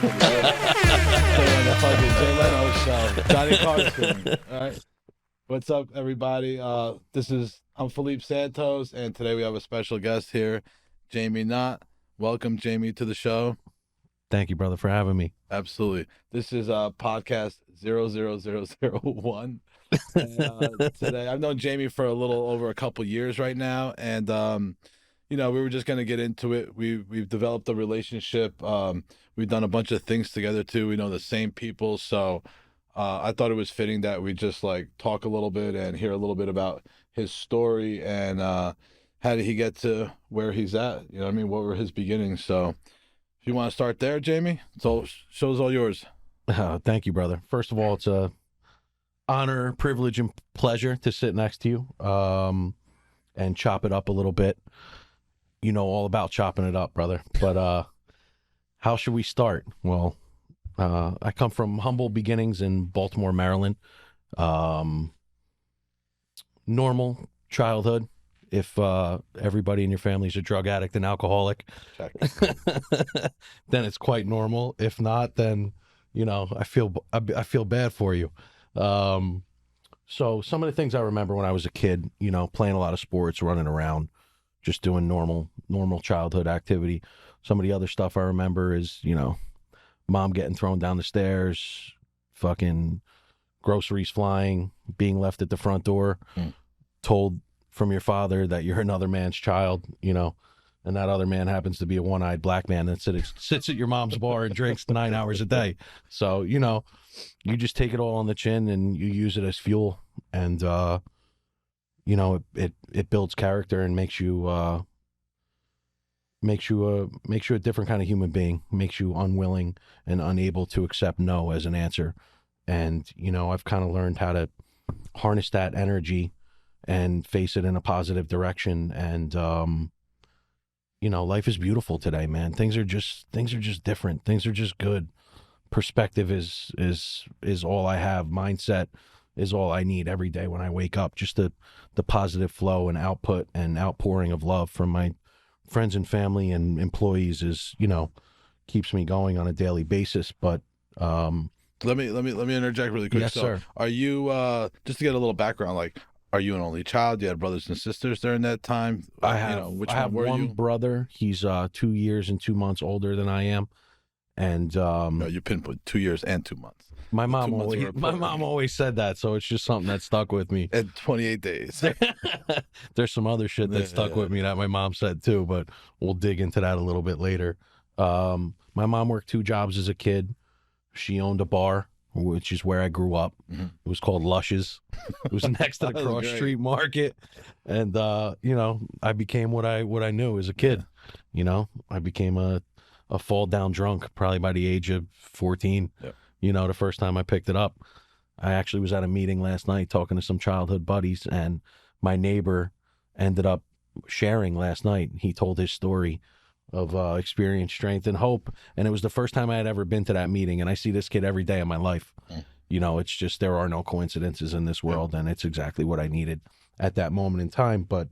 On the fucking Jay Leno show. Johnny Carson. All right. What's up, everybody? I'm Filipe Santos, and today we have a special guest here, Jamie Knott. Welcome, Jamie, to the show. Thank you, brother, for having me. Absolutely. This is podcast 00001. And, today, I've known Jamie for a little over a couple years right now, and we were just gonna get into it. We've developed a relationship. We've done a bunch of things together too. We know the same people, so I thought it was fitting that we just like talk a little bit and hear a little bit about his story and how did he get to where he's at. You know what I mean? What were his beginnings? So if you want to start there, Jamie, so show's all yours. Thank you, brother. First of all, it's a honor, privilege, and pleasure to sit next to you and chop it up a little bit. You know all about chopping it up, brother. But how should we start? Well, I come from humble beginnings in Baltimore, Maryland. Normal childhood. If everybody in your family is a drug addict and alcoholic, then it's quite normal. If not, then I feel bad for you. So some of the things I remember when I was a kid, playing a lot of sports, running around, just doing normal childhood activity. Some of the other stuff I remember is, mom getting thrown down the stairs, fucking groceries flying, being left at the front door, told from your father that you're another man's child, and that other man happens to be a one-eyed black man that sits at your mom's bar and drinks 9 hours a day. So, you just take it all on the chin and you use it as fuel. And, it builds character and makes you a different kind of human being, makes you unwilling and unable to accept no as an answer. And, I've kind of learned how to harness that energy and face it in a positive direction. And, life is beautiful today, man. Things are just different. Things are just good. Perspective is all I have. Mindset is all I need every day when I wake up. Just the positive flow and output and outpouring of love from my friends and family and employees is, keeps me going on a daily basis. But, let me interject really quick. Yes, sir. Are you just to get a little background, like, are you an only child? You had brothers and sisters during that time? I have one brother. He's 2 years and 2 months older than I am. And no, you pinpoint 2 years and 2 months. My mom always said that, so it's just something that stuck with me. And 28 days. There's some other shit that stuck with me that my mom said too, but we'll dig into that a little bit later. My mom worked 2 jobs as a kid. She owned a bar, which is where I grew up. Mm-hmm. It was called Lush's. It was next to the Cross Street Market. And, I became what I knew as a kid. I became a fall down drunk probably by the age of 14. Yep. The first time I picked it up. I actually was at a meeting last night talking to some childhood buddies, and my neighbor ended up sharing last night. He told his story of experience, strength, and hope. And it was the first time I had ever been to that meeting. And I see this kid every day of my life. It's just, there are no coincidences in this world. And it's exactly what I needed at that moment in time. But,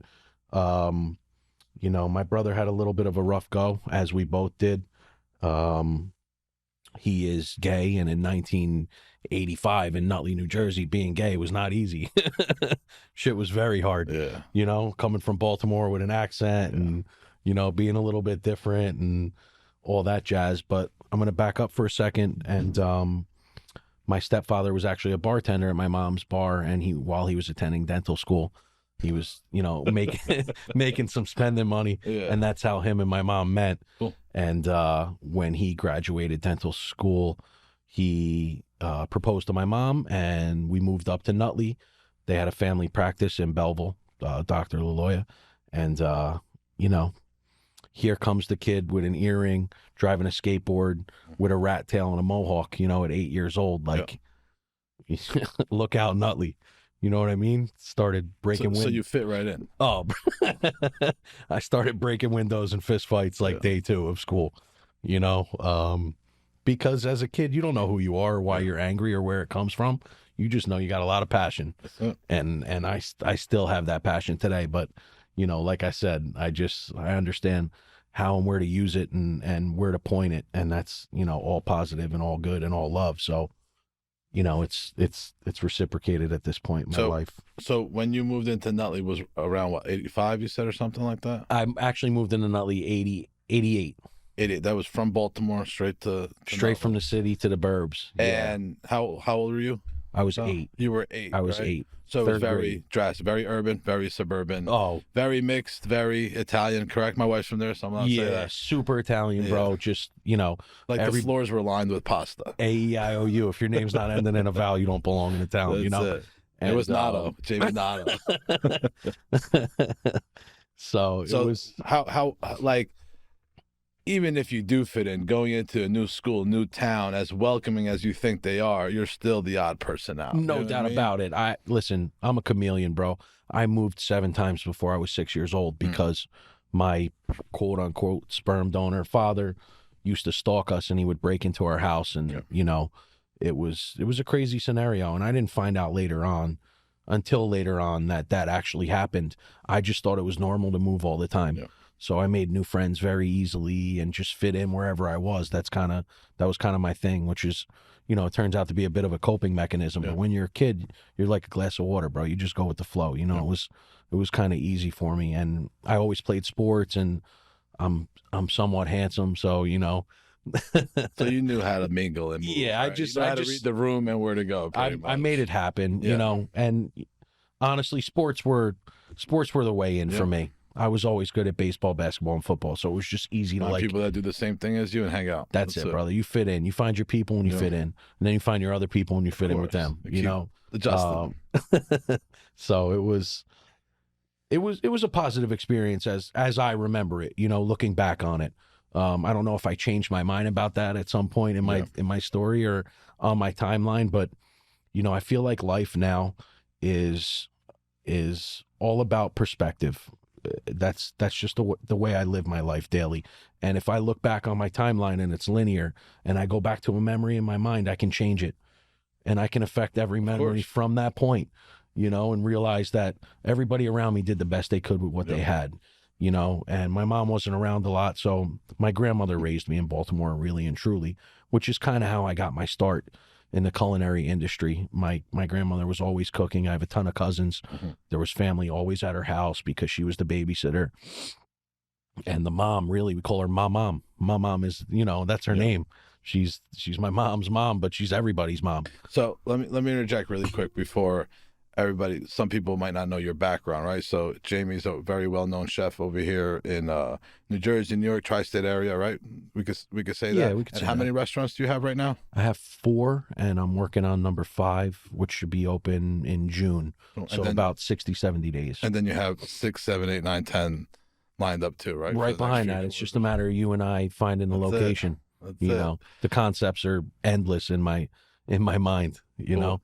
my brother had a little bit of a rough go, as we both did. He is gay. And in 1985 in Nutley, New Jersey, being gay was not easy. Shit was very hard. Yeah. Coming from Baltimore with an accent and, being a little bit different and all that jazz. But I'm going to back up for a second. And my stepfather was actually a bartender at my mom's bar. And while he was attending dental school, he was, making some spending money. Yeah. And that's how him and my mom met. Cool. And when he graduated dental school, he proposed to my mom, and we moved up to Nutley. They had a family practice in Belleville, Dr. Laloya. And, here comes the kid with an earring, driving a skateboard with a rat tail and a mohawk, at 8 years old. Like, look out, Nutley. You know what I mean? Started breaking So you fit right in. Oh, I started breaking windows and fist fights like day 2 of school, because as a kid, you don't know who you are or why you're angry or where it comes from. You just know you got a lot of passion. And I still have that passion today. But, like I said, I understand how and where to use it and where to point it. And that's, all positive and all good and all love. So, it's reciprocated at this point in my life. So when you moved into Nutley was around what, 85 you said, or something like that? I actually moved into Nutley 88. 88. That was from Baltimore straight from the city to the burbs. And how old were you? I was 8. You were 8. I was right? 8. So it was very drastic, very urban, very suburban. Oh, very mixed, very Italian. Correct? My wife's from there, so I'm not saying that. Super Italian, bro. Just like the floors were lined with pasta. A-E-I-O-U. If your name's not ending in a vowel, you don't belong in the town. That's it. It was Notto, Jamie Notto. So it was how like, even if you do fit in, going into a new school, new town, as welcoming as you think they are, you're still the odd person out. No doubt about it. Listen, I'm a chameleon, bro. I moved 7 times before I was 6 years old because my quote unquote sperm donor father used to stalk us, and he would break into our house, and it was a crazy scenario. And I didn't find out until later on that actually happened. I just thought it was normal to move all the time. Yeah. So I made new friends very easily and just fit in wherever I was. That was kind of my thing, which is, it turns out to be a bit of a coping mechanism. Yeah. But when you're a kid, you're like a glass of water, bro. You just go with the flow. It was kind of easy for me. And I always played sports, and I'm somewhat handsome. So, So you knew how to mingle and move. Yeah, right? I had to read the room and where to go. I made it happen, and honestly, sports were the way in for me. I was always good at baseball, basketball, and football, so it was just easy to people that do the same thing as you and hang out. That's it, brother. You fit in. You find your people and you fit in, and then you find your other people and you fit in with them. Adjust. So it was a positive experience as I remember it. Looking back on it, I don't know if I changed my mind about that at some point in my story or on my timeline, but I feel like life now is all about perspective. That's just the way I live my life daily. And if I look back on my timeline and it's linear, and I go back to a memory in my mind, I can change it, and I can affect every memory from that point, and realize that everybody around me did the best they could with what they had, and my mom wasn't around a lot. So my grandmother raised me in Baltimore, really and truly, which is kind of how I got my start in the culinary industry. My grandmother was always cooking. I have a ton of cousins. Mm-hmm. There was family always at her house because she was the babysitter. And the mom, really, we call her my mom. My mom is, that's her name. She's my mom's mom, but she's everybody's mom. So let me interject really quick before everybody. Some people might not know your background, right? So Jamie's a very well-known chef over here in New Jersey, New York, tri-state area, right? We could say that. Yeah, we could. And how many restaurants do you have right now? I have 4, and I'm working on number 5, which should be open in June. So about 60, 70 days. And then you have 6, 7, 8, 9, 10 lined up too, right? Right behind that. It's just a matter of you and I finding the location. That's it. The concepts are endless in my mind, know?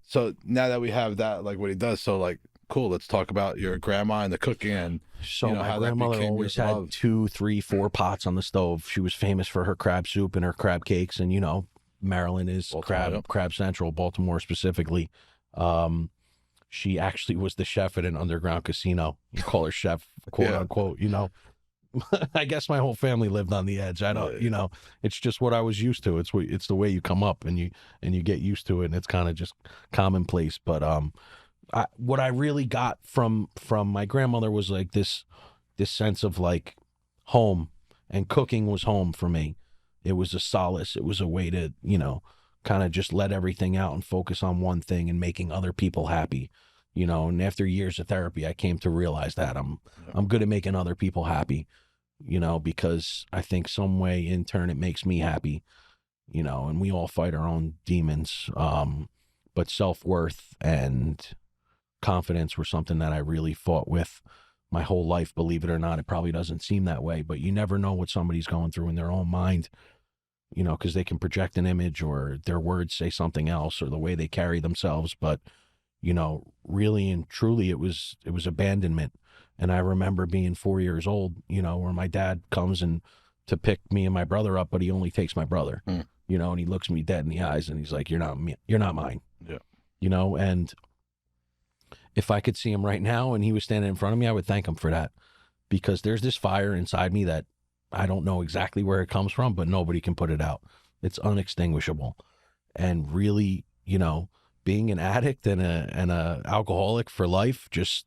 So now that we have that, like what he does, so like, cool, let's talk about your grandma and the cooking. And so my grandmother always had 2, 3, 4 pots on the stove. She was famous for her crab soup and her crab cakes. And, Maryland is crab central, Baltimore specifically. She actually was the chef at an underground casino. You call her chef, quote unquote, I guess my whole family lived on the edge. I don't, it's just what I was used to. It's the way you come up and you get used to it, and it's kind of just commonplace. But what I really got from my grandmother was like this sense of like home, and cooking was home for me. It was a solace. It was a way to, kind of just let everything out and focus on one thing and making other people happy. And after years of therapy, I came to realize that I'm good at making other people happy, because I think some way in turn it makes me happy, and we all fight our own demons. But self-worth and confidence were something that I really fought with my whole life. Believe it or not, it probably doesn't seem that way, but you never know what somebody's going through in their own mind, because they can project an image or their words say something else or the way they carry themselves. But really and truly, it was abandonment. And I remember being 4 years old, where my dad comes and to pick me and my brother up, but he only takes my brother, and he looks me dead in the eyes and he's like, you're not mine. Yeah. And if I could see him right now and he was standing in front of me, I would thank him for that, because there's this fire inside me that I don't know exactly where it comes from, but nobody can put it out. It's unextinguishable. And really, you know, being an addict and a alcoholic for life, just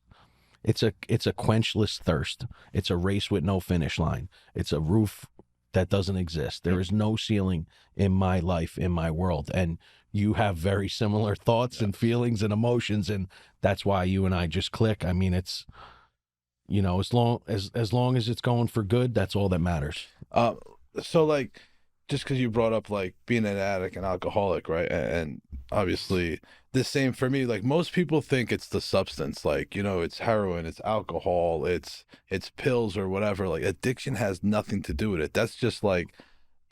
it's a quenchless thirst. It's a race with no finish line. It's a roof that doesn't exist. There is no ceiling in my life, in my world. And you have very similar thoughts and feelings and emotions, and that's why you and I just click. I mean, it's, you know, as long as it's going for good, that's all that matters. So like, just because you brought up like being an addict and alcoholic, right? And obviously the same for me. Like most people think it's the substance, like, you know, it's heroin, it's alcohol, it's pills or whatever. Like addiction has nothing to do with it. That's just like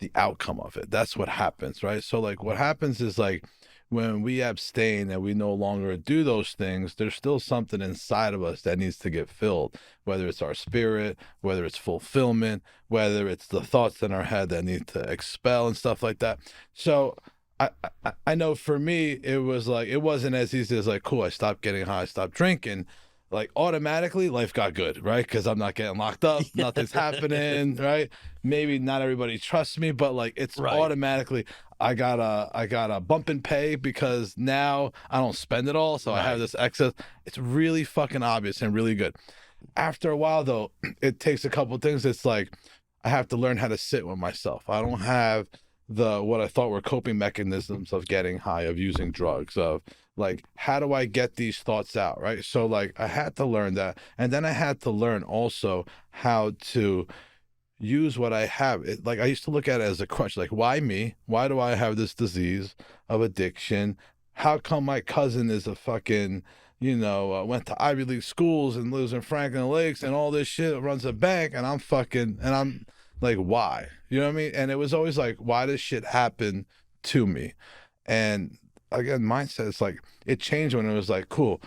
the outcome of it. That's what happens, right? So like what happens is like when we abstain and we no longer do those things, there's still something inside of us that needs to get filled, whether it's our spirit, whether it's fulfillment, whether it's the thoughts in our head that need to expel and stuff like that. So I know for me, it was like, it wasn't as easy as like, cool, I stopped getting high, I stopped drinking. Like automatically life got good, right? Because I'm not getting locked up, nothing's happening, right? Maybe not everybody trusts me, but like it's automatically I got a bump in pay because now I don't spend it all, so I have this excess. It's really fucking obvious and really good. After a while though, it takes a couple things. It's like I have to learn how to sit with myself. I don't have what I thought were coping mechanisms of getting high, of using drugs, of like, how do I get these thoughts out, right? So like I had to learn that. And then I had to learn also how to use what I have. Like I used to look at it as a crutch, like why me? Why do I have this disease of addiction? How come my cousin is a fucking, you know, went to Ivy League schools and lives in Franklin Lakes and all this shit, runs a bank, and I'm like, why? You know what I mean? And it was always like, why does shit happen to me? And again, mindset is like, it changed when it was like, cool,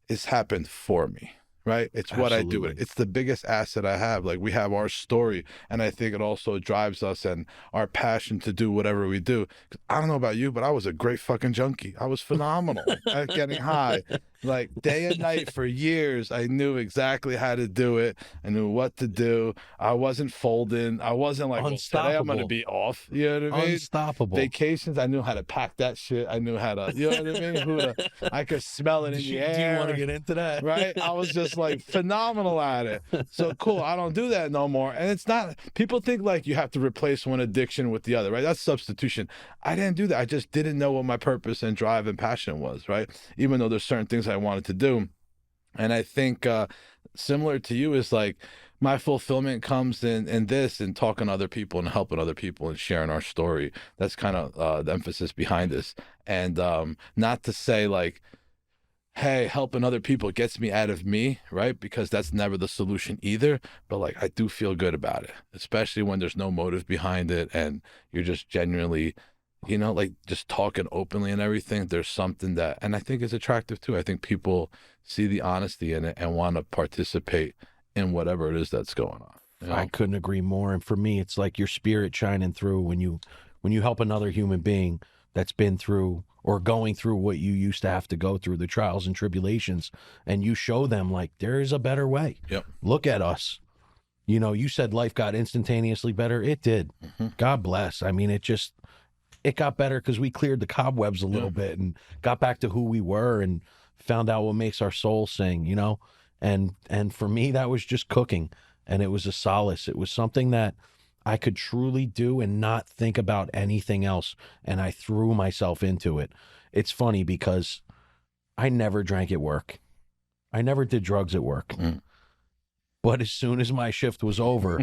it's happened for me, right? It's what I do. It's the biggest asset I have. Like we have our story, and I think it also drives us and our passion to do whatever we do. 'Cause I don't know about you, but I was a great fucking junkie. I was phenomenal at getting high. Like day and night for years, I knew exactly how to do it. I knew what to do. I wasn't folding. I wasn't like, well, today I'm going to be off. You know what I mean? Unstoppable. Vacations, I knew how to pack that shit. I knew how to, you know what I mean? I could smell it in the air. Do you want to get into that? Right? I was just like phenomenal at it. So cool. I don't do that no more. And it's not, people think like you have to replace one addiction with the other, right? That's substitution. I didn't do that. I just didn't know what my purpose and drive and passion was, right? Even though there's certain things I wanted to do. And I think similar to you is like my fulfillment comes in this and talking to other people and helping other people and sharing our story. That's kind of the emphasis behind this. And not to say like, hey, helping other people gets me out of me, right? Because that's never the solution either. But like, I do feel good about it, especially when there's no motive behind it and you're just genuinely, you know, like just talking openly and everything. There's something that, and I think is attractive too. I think people see the honesty in it and want to participate in whatever it is that's going on. You know? I couldn't agree more. And for me, it's like your spirit shining through when you help another human being that's been through or going through what you used to have to go through, the trials and tribulations, and you show them like there is a better way. Yep. Look at us. You know, you said life got instantaneously better. It did. Mm-hmm. God bless. I mean, it got better because we cleared the cobwebs a little bit and got back to who we were and found out what makes our soul sing, you know? And for me, that was just cooking, and it was a solace. It was something that I could truly do and not think about anything else. And I threw myself into it. It's funny because I never drank at work. I never did drugs at work. Mm. But as soon as my shift was over,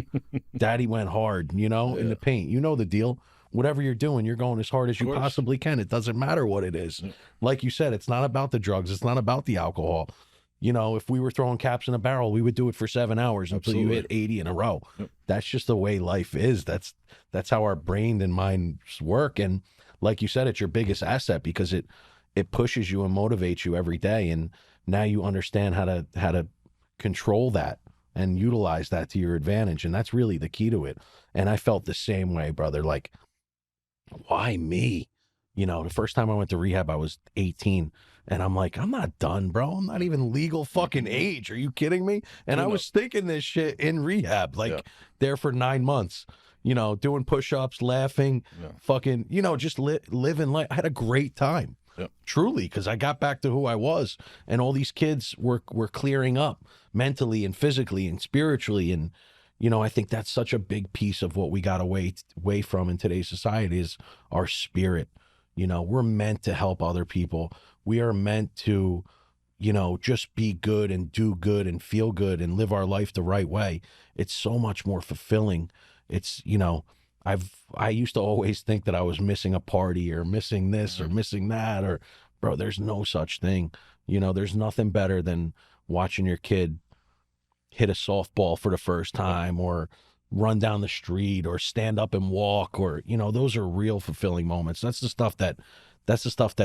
Daddy went hard, you know, in the paint. You know the deal. Whatever you're doing, you're going as hard as you possibly can. It doesn't matter what it is. Like you said, it's not about the drugs. It's not about the alcohol. You know, if we were throwing caps in a barrel, we would do it for 7 hours until you hit 80 in a row. Yep. That's just the way life is. That's how our brain and minds work. And like you said, it's your biggest asset because it pushes you and motivates you every day. And now you understand how to control that and utilize that to your advantage. And that's really the key to it. And I felt the same way, brother. Like, why me? You know, the first time I went to rehab, I was 18. And I'm like, I'm not done, bro. I'm not even legal fucking age. Are you kidding me? And I was thinking this shit in rehab, like there for 9 months, doing push-ups, laughing, fucking, just living life. I had a great time. Truly, because I got back to who I was, and all these kids were clearing up mentally and physically and spiritually, and I think that's such a big piece of what we got away from in today's society is our spirit. We're meant to help other people. We are meant to, just be good and do good and feel good and live our life the right way. It's so much more fulfilling. It's, I used to always think that I was missing a party or missing this or missing that, or bro, there's no such thing. There's nothing better than watching your kid hit a softball for the first time or run down the street or stand up and walk, or, those are real fulfilling moments. That's the stuff that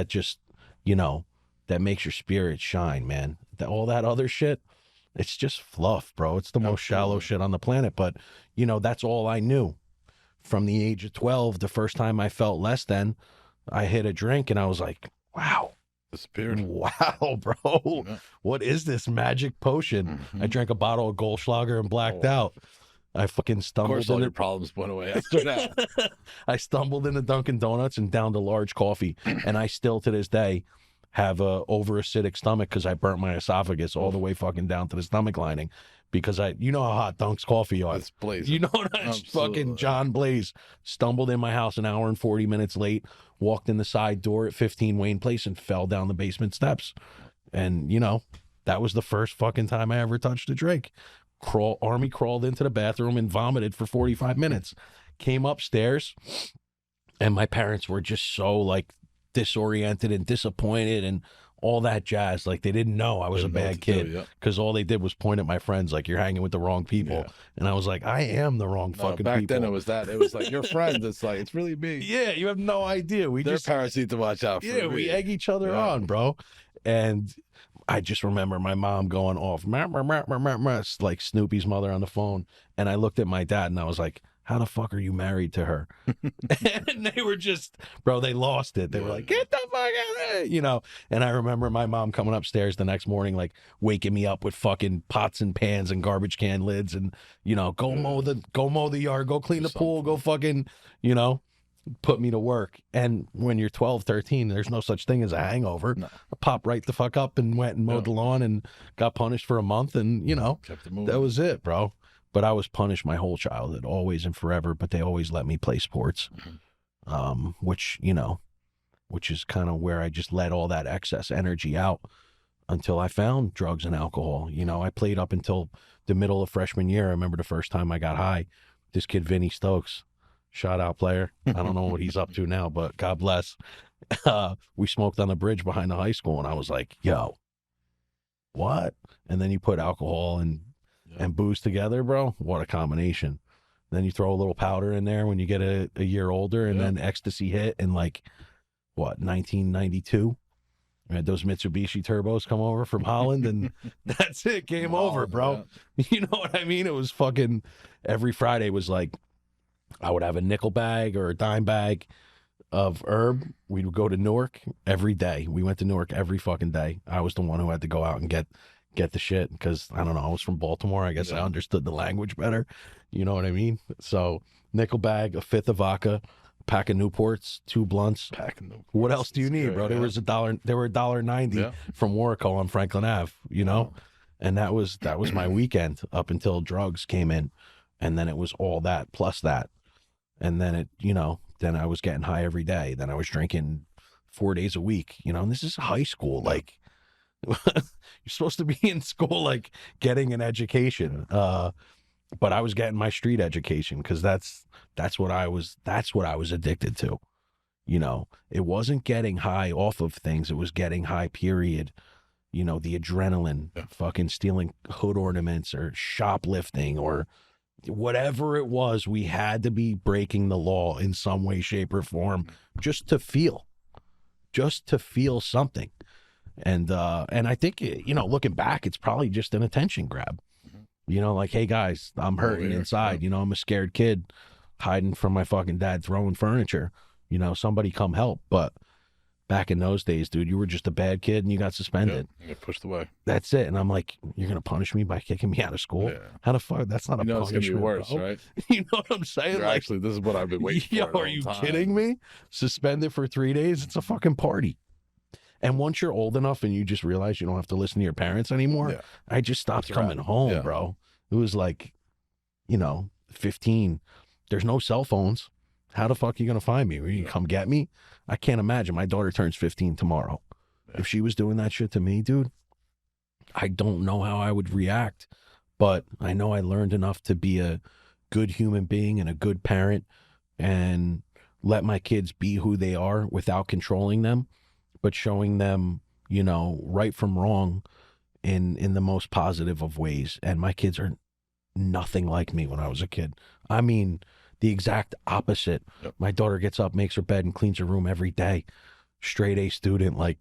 just, that makes your spirit shine, man. All that other shit, it's just fluff, bro. It's the most shallow shit on the planet. But, that's all I knew. From the age of 12, the first time I felt less than, I hit a drink and I was like, wow. Disappeared. Wow, bro. What is this magic potion? I drank a bottle of Goldschlager and blacked out. I fucking stumbled. Of course, all your problems went away after that. I stumbled into Dunkin' Donuts and downed a large coffee. And I still, to this day, have a over-acidic stomach because I burnt my esophagus all the way fucking down to the stomach lining. Because how hot Dunk's coffee are. It's blazing. Fucking John Blaze stumbled in my house an hour and 40 minutes late, walked in the side door at 15 Wayne Place and fell down the basement steps. And, that was the first fucking time I ever touched a drink. Army crawled into the bathroom and vomited for 45 minutes. Came upstairs, and my parents were just so, like, disoriented and disappointed and all that jazz. Like, they didn't know I was a bad kid because all they did was point at my friends like, you're hanging with the wrong people. And I was like, I am the wrong fucking people. Back then it was like your friends. It's like, it's really me. Yeah, you have no idea. Their parents need to watch out for me. We egg each other on, bro. And I just remember my mom going off, like Snoopy's mother on the phone. And I looked at my dad and I was like, how the fuck are you married to her? And they were just, bro, they lost it. They were like, get the fuck out of here, And I remember my mom coming upstairs the next morning, like waking me up with fucking pots and pans and garbage can lids and, go mow the yard, go clean the pool, go fucking, put me to work. And when you're 12, 13, there's no such thing as a hangover. I popped right the fuck up and went and mowed the lawn and got punished for a month. And, that was it, bro. But I was punished my whole childhood, always and forever. But they always let me play sports, which is kind of where I just let all that excess energy out until I found drugs and alcohol. I played up until the middle of freshman year. I remember the first time I got high. This kid, Vinny Stokes, shout out player. I don't know what he's up to now, but God bless. We smoked on the bridge behind the high school, and I was like, yo, what? And then you put alcohol and booze together, bro. What a combination. Then you throw a little powder in there when you get a year older, and then ecstasy hit in 1992. I had those Mitsubishi turbos come over from Holland, and that's it. Game over, bro. Yeah. You know what I mean? It was fucking every Friday was like, I would have a nickel bag or a dime bag of herb. We would go to Newark every day. We went to Newark every fucking day. I was the one who had to go out and get the shit because, I don't know, I was from Baltimore. I guess I understood the language better. You know what I mean? So nickel bag, a fifth of vodka, a pack of Newports, 2 blunts. What else do you need, bro? There were $1.90 from Warrico on Franklin Ave, and that was my weekend up until drugs came in. And then it was all that plus that. And then then I was getting high every day. Then I was drinking 4 days a week, and this is high school. Like, you're supposed to be in school, like getting an education. But I was getting my street education because that's what I was addicted to. It wasn't getting high off of things. It was getting high, period. The adrenaline, fucking stealing hood ornaments or shoplifting or whatever it was, we had to be breaking the law in some way, shape, or form just to feel something. And I think, looking back, it's probably just an attention grab. Like, hey guys, I'm hurting inside. I'm a scared kid hiding from my fucking dad throwing furniture. Somebody come help. But back in those days, dude, you were just a bad kid and you got suspended. You get pushed away. That's it. And I'm like, you're going to punish me by kicking me out of school? Yeah. How the fuck? That's not a It's punishment, gonna be worse, bro. right? You know what I'm saying? You're actually, this is what I've been waiting yo, for. are you kidding me? Suspended for 3 days? It's a fucking party. And once you're old enough and you just realize you don't have to listen to your parents anymore, I just stopped coming home, bro. It was like, 15. There's no cell phones. How the fuck are you going to find me? Are you come get me? I can't imagine. My daughter turns 15 tomorrow. If she was doing that shit to me, dude, I don't know how I would react. But I know I learned enough to be a good human being and a good parent and let my kids be who they are without controlling them, but showing them, right from wrong in the most positive of ways. And my kids are nothing like me when I was a kid. I mean, the exact opposite. My daughter gets up, makes her bed, and cleans her room every day. Straight A student. Like,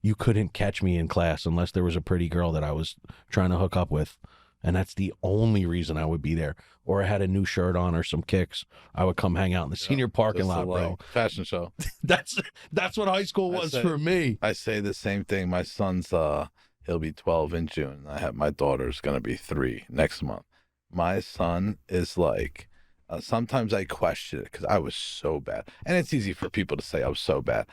you couldn't catch me in class unless there was a pretty girl that I was trying to hook up with. And that's the only reason I would be there. Or I had a new shirt on or some kicks. I would come hang out in the senior parking lot, bro. Fashion show. That's what high school was for me. I say the same thing. My son's, he'll be 12 in June. My daughter's going to be 3 next month. My son is like, sometimes I question it because I was so bad. And it's easy for people to say I was so bad.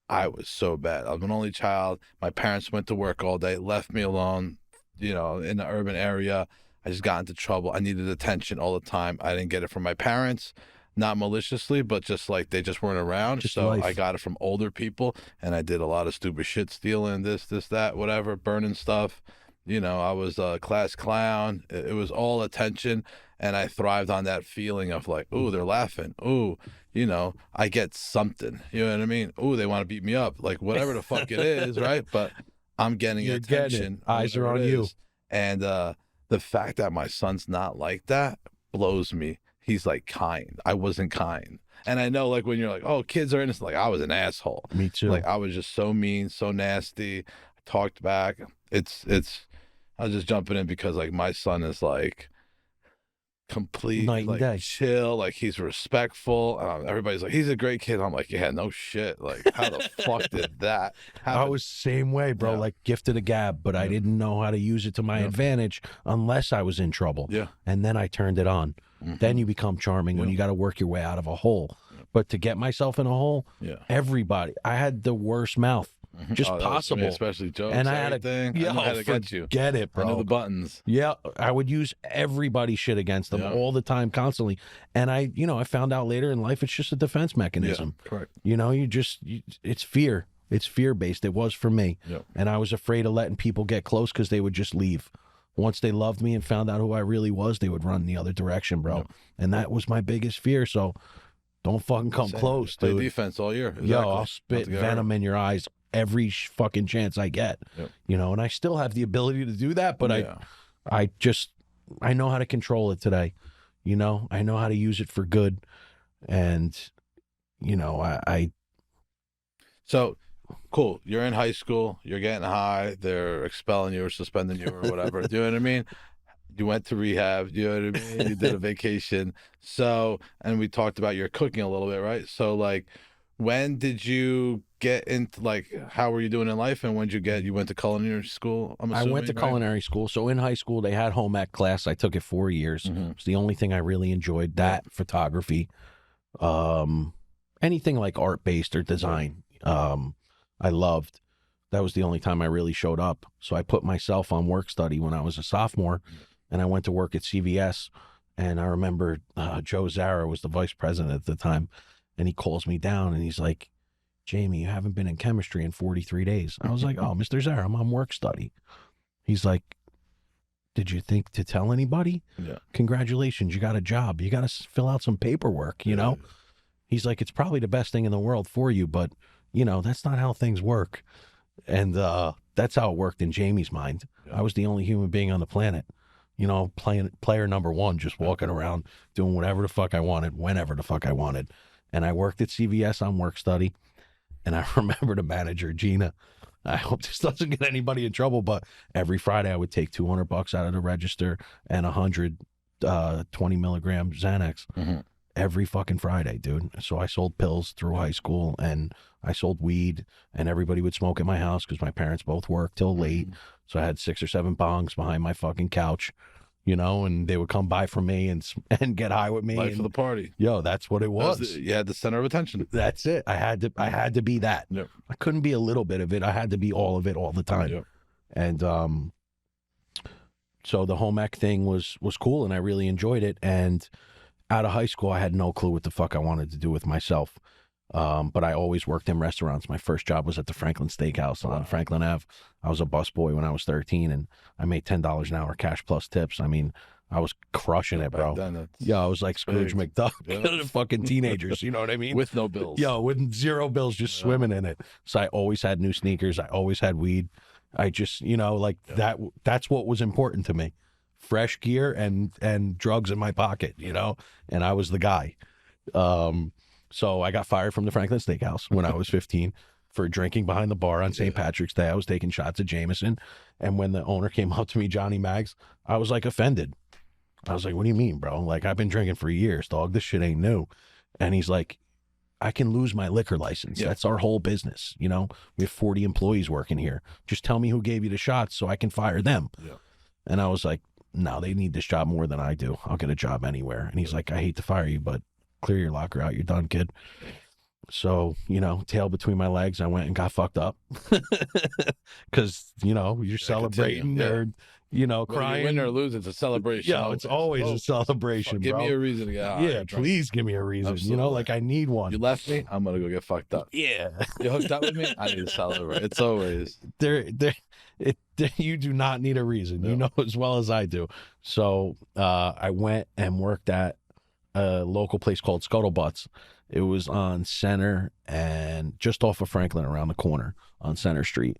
I was so bad. I'm an only child. My parents went to work all day, left me alone, in the urban area. I just got into trouble. I needed attention all the time. I didn't get it from my parents, not maliciously, but just like they just weren't around. So I got it from older people, and I did a lot of stupid shit, stealing this, that, whatever, burning stuff. I was a class clown. It was all attention, and I thrived on that feeling of like, ooh, they're laughing. Ooh, I get something. You know what I mean? Ooh, they want to beat me up. Like, whatever the fuck it is, right? But I'm getting attention. Eyes are on you. And the fact that my son's not like that blows me. He's like kind. I wasn't kind. And I know, like, when you're like, oh, kids are innocent, like, I was an asshole. Me too. Like, I was just so mean, so nasty. I talked back. I was just jumping in because, like, my son is like complete, night and day. Chill, like, he's respectful. Everybody's like, he's a great kid. I'm like, yeah, no shit. Like, how the fuck did that happen? I was same way, bro. Like, gifted a gab, but I didn't know how to use it to my advantage unless I was in trouble. Yeah. And then I turned it on. Then you become charming when you got to work your way out of a hole. But to get myself in a hole, everybody, I had the worst mouth. Just possible, especially jokes. And I had I know how to get you. Get it, bro. I know the buttons. Yeah, I would use everybody's shit against them all the time, constantly. And I found out later in life it's just a defense mechanism. Yeah, correct. It's fear. It's fear based. It was for me, and I was afraid of letting people get close because they would just leave. Once they loved me and found out who I really was, they would run the other direction, bro. And that was my biggest fear. So don't fucking come close, dude. Play defense all year. Exactly. Yo, I'll spit venom in your eyes every fucking chance I get. And I still have the ability to do that, but I know how to control it today. I know how to use it for good. And so cool. You're in high school, you're getting high, they're expelling you or suspending you or whatever. Do you know what I mean? You went to rehab, you know what I mean? You did a vacation. So, and we talked about your cooking a little bit, right? So, like, when did you get into, like, how were you doing in life? And when did you went to culinary school? I went to culinary school. So in high school, they had home ec class. I took it 4 years. It's the only thing I really enjoyed, that photography, anything like art-based or design. I loved. That was the only time I really showed up. So I put myself on work study when I was a sophomore, and I went to work at CVS. And I remember Joe Zara was the vice president at the time, and he calls me down and he's like, Jamie, you haven't been in chemistry in 43 days. I was like, oh, Mr. Zara, I'm on work study. He's like, did you think to tell anybody? Yeah. Congratulations, you got a job. You got to fill out some paperwork, you know? He's like, it's probably the best thing in the world for you, but, that's not how things work. And that's how it worked in Jamie's mind. I was the only human being on the planet, player number one, just walking around doing whatever the fuck I wanted, whenever the fuck I wanted. And I worked at CVS on work study. And I remember the manager, Gina. I hope this doesn't get anybody in trouble, but every Friday I would take $200 out of the register and 120 milligram Xanax. every fucking Friday, dude. So I sold pills through high school, and I sold weed, and everybody would smoke at my house because my parents both worked till late. So I had 6 or 7 bongs behind my fucking couch, you know, and they would come by from me and get high with me. Life of the party. Yo, that's what it was. You had the center of attention. That's it. I had to be that. Yep. I couldn't be a little bit of it. I had to be all of it all the time. Yep. And so the home ec thing was cool, and I really enjoyed it. And out of high school, I had no clue what the fuck I wanted to do with myself. But I always worked in restaurants. My first job was at the Franklin Steakhouse on Franklin Ave. I was a busboy when I was 13, and I made $10 an hour cash plus tips. I mean, I was crushing it, bro. Yeah, I was like Scrooge McDuck, fucking teenagers. You know what I mean? With no bills. Yo, with 0 bills, just swimming in it. So I always had new sneakers. I always had weed. I just, you know, like that's what was important to me. Fresh gear and drugs in my pocket, you know, and I was the guy. So I got fired from the Franklin Steakhouse when I was 15 for drinking behind the bar on St. Patrick's Day. I was taking shots of Jameson. And when the owner came up to me, Johnny Maggs, I was like offended. I was like, what do you mean, bro? Like, I've been drinking for years, dog. This shit ain't new. And he's like, I can lose my liquor license. That's our whole business. You know, we have 40 employees working here. Just tell me who gave you the shots so I can fire them. And I was like, no, they need this job more than I do. I'll get a job anywhere. And he's like, I hate to fire you, but clear your locker out. You're done, kid. So, you know, tail between my legs, I went and got fucked up. Because, you know, you're celebrating or, you know, crying. Win or lose, it's a celebration. Yeah, it's always a celebration, Give bro. me a reason to get out. Yeah, please give me a reason. Absolutely. You know, like I need one. You left me, I'm going to go get fucked up. Yeah. You hooked up with me, I need to celebrate. It's always. You do not need a reason. You know as well as I do. So I went and worked at a local place called Scuttlebutts. It was on Center and just off of Franklin, around the corner on Center Street.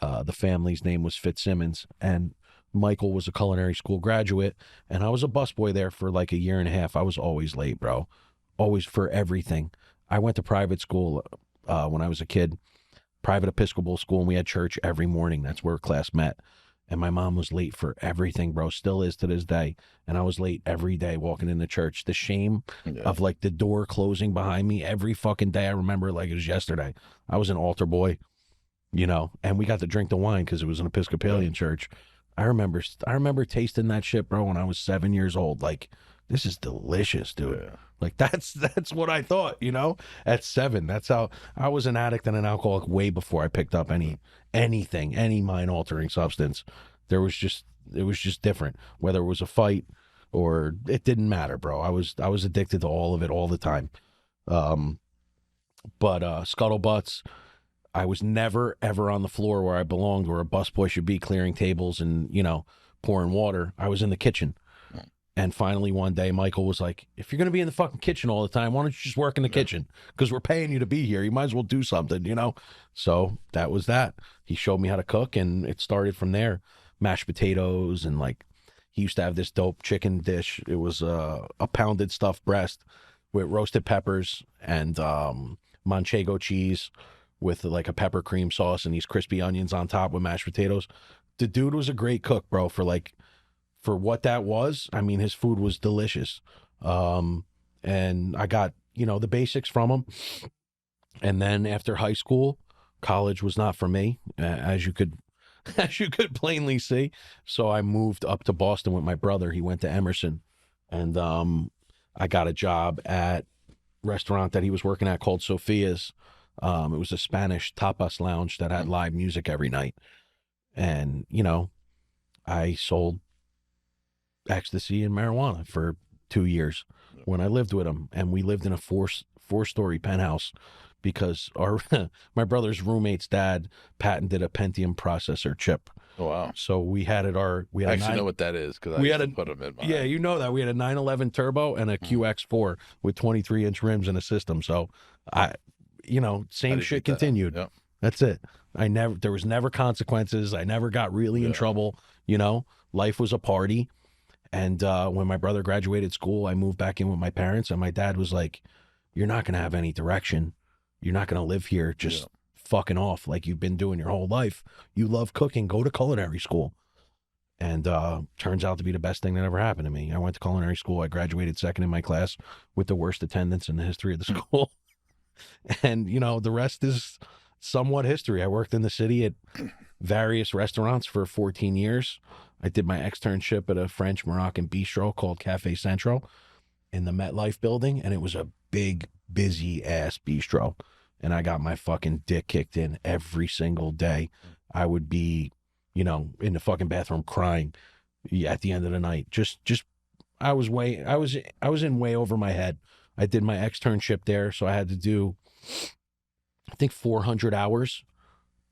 The family's name was Fitzsimmons, and Michael was a culinary school graduate, and I was a busboy there for like a year and a half. I was always late, bro. Always for everything. I went to private school when I was a kid, private Episcopal school, and we had church every morning. That's where class met. And my mom was late for everything, bro. Still is to this day. And I was late every day walking into church. The shame of like the door closing behind me every fucking day. I remember it like it was yesterday. I was an altar boy, you know, and we got to drink the wine because it was an Episcopalian church. I remember tasting that shit, bro, when I was 7 years old. Like, this is delicious, dude. Yeah. Like that's what I thought, you know, at 7. That's how I was an addict and an alcoholic way before I picked up anything, any mind altering substance. It was just different, whether it was a fight or it didn't matter, bro. I was addicted to all of it all the time. But Scuttlebutts, I was never ever on the floor where I belonged, where a busboy should be, clearing tables and, you know, pouring water. I was in the kitchen. And finally, one day, Michael was like, if you're going to be in the fucking kitchen all the time, why don't you just work in the kitchen? Because we're paying you to be here. You might as well do something, you know? So that was that. He showed me how to cook, and it started from there. Mashed potatoes, and like, he used to have this dope chicken dish. It was a pounded stuffed breast with roasted peppers and manchego cheese with like a pepper cream sauce and these crispy onions on top with mashed potatoes. The dude was a great cook, bro, for what that was. I mean, his food was delicious. And I got, you know, the basics from him. And then after high school, college was not for me, as you could plainly see. So I moved up to Boston with my brother. He went to Emerson, and I got a job at a restaurant that he was working at called Sophia's. It was a Spanish tapas lounge that had live music every night. And, you know, I sold ecstasy and marijuana for 2 years when I lived with him, and we lived in a four-story penthouse because my brother's roommate's dad patented a Pentium processor chip. Oh, wow. So we had it. I actually know what that is because I put them in mine. Yeah, you know that. We had a 911 turbo and a QX4 with 23-inch rims and a system. So same shit continued. Yep. That's it. There was never consequences. I never got really in trouble. You know, life was a party. And when my brother graduated school, I moved back in with my parents, and my dad was like, you're not going to have any direction. You're not going to live here just fucking off like you've been doing your whole life. You love cooking. Go to culinary school. And turns out to be the best thing that ever happened to me. I went to culinary school. I graduated second in my class with the worst attendance in the history of the school. And, you know, the rest is somewhat history. I worked in the city at various restaurants for 14 years. I did my externship at a French Moroccan bistro called Cafe Central in the MetLife building. And it was a big, busy ass bistro. And I got my fucking dick kicked in every single day. I would be, you know, in the fucking bathroom crying at the end of the night. I was in way over my head. I did my externship there, so I had to do, I think, 400 hours,